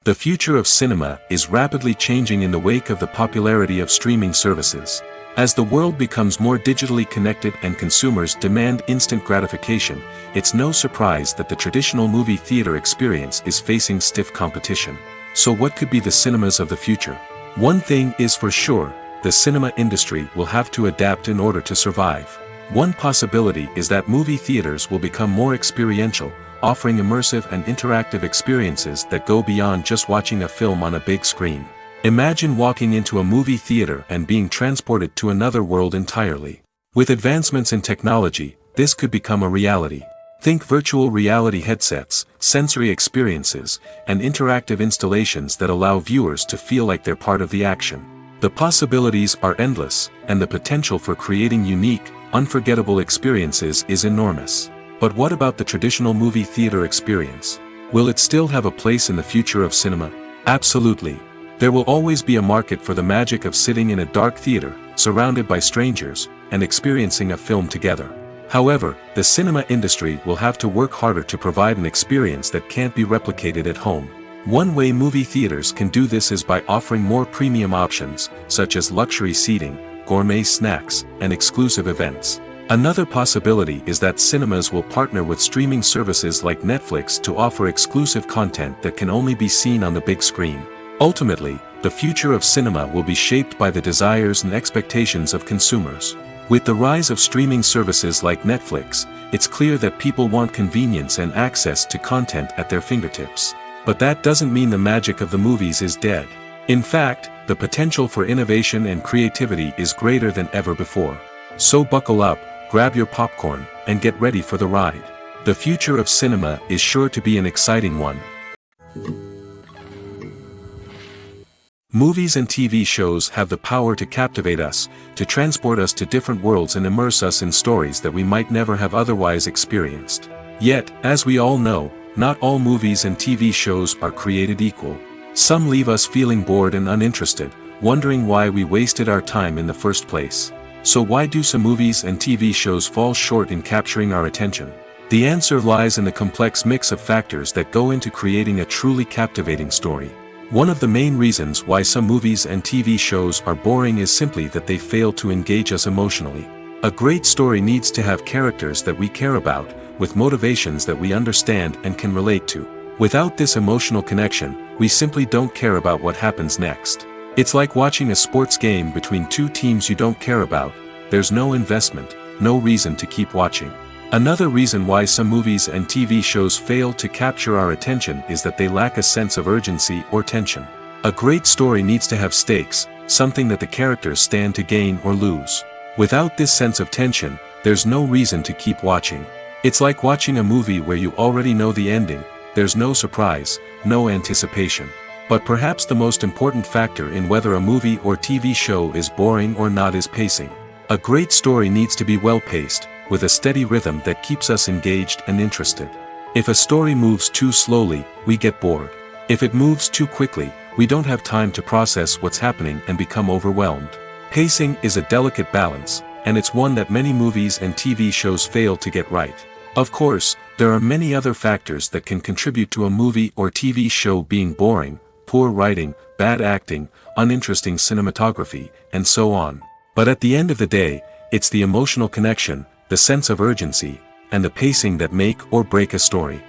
The future of cinema is rapidly changing in the wake of the popularity of streaming services. As the world becomes more digitally connected and consumers demand instant gratification, it's no surprise that the traditional movie theater experience is facing stiff competition. So what could be the cinemas of the future? One thing is for sure, the cinema industry will have to adapt in order to survive. One possibility is that movie theaters will become more experiential, offering immersive and interactive experiences that go beyond just watching a film on a big screen. Imagine walking into a movie theater and being transported to another world entirely. With advancements in technology, this could become a reality. Think virtual reality headsets, sensory experiences, and interactive installations that allow viewers to feel like they're part of the action. The possibilities are endless, and the potential for creating unique, unforgettable experiences is enormous. But what about the traditional movie theater experience? Will it still have a place in the future of cinema? Absolutely. There will always be a market for the magic of sitting in a dark theater, surrounded by strangers, and experiencing a film together. However, the cinema industry will have to work harder to provide an experience that can't be replicated at home. One way movie theaters can do this is by offering more premium options, such as luxury seating, gourmet snacks, and exclusive events. Another possibility is that cinemas will partner with streaming services like Netflix to offer exclusive content that can only be seen on the big screen. Ultimately, the future of cinema will be shaped by the desires and expectations of consumers. With the rise of streaming services like Netflix, it's clear that people want convenience and access to content at their fingertips. But that doesn't mean the magic of the movies is dead. In fact, the potential for innovation and creativity is greater than ever before. So buckle up, grab your popcorn, and get ready for the ride. The future of cinema is sure to be an exciting one. Movies and TV shows have the power to captivate us, to transport us to different worlds and immerse us in stories that we might never have otherwise experienced. Yet, as we all know, not all movies and TV shows are created equal. Some leave us feeling bored and uninterested, wondering why we wasted our time in the first place. So why do some movies and TV shows fall short in capturing our attention? The answer lies in the complex mix of factors that go into creating a truly captivating story. One of the main reasons why some movies and TV shows are boring is simply that they fail to engage us emotionally. A great story needs to have characters that we care about, with motivations that we understand and can relate to. Without this emotional connection, we simply don't care about what happens next. It's like watching a sports game between two teams you don't care about. There's no investment, no reason to keep watching. Another reason why some movies and TV shows fail to capture our attention is that they lack a sense of urgency or tension. A great story needs to have stakes, something that the characters stand to gain or lose. Without this sense of tension, there's no reason to keep watching. It's like watching a movie where you already know the ending, there's no surprise, no anticipation. But perhaps the most important factor in whether a movie or TV show is boring or not is pacing. A great story needs to be well-paced, with a steady rhythm that keeps us engaged and interested. If a story moves too slowly, we get bored. If it moves too quickly, we don't have time to process what's happening and become overwhelmed. Pacing is a delicate balance, and it's one that many movies and TV shows fail to get right. Of course, there are many other factors that can contribute to a movie or TV show being boring: poor writing, bad acting, uninteresting cinematography, and so on. But at the end of the day, it's the emotional connection, the sense of urgency, and the pacing that make or break a story.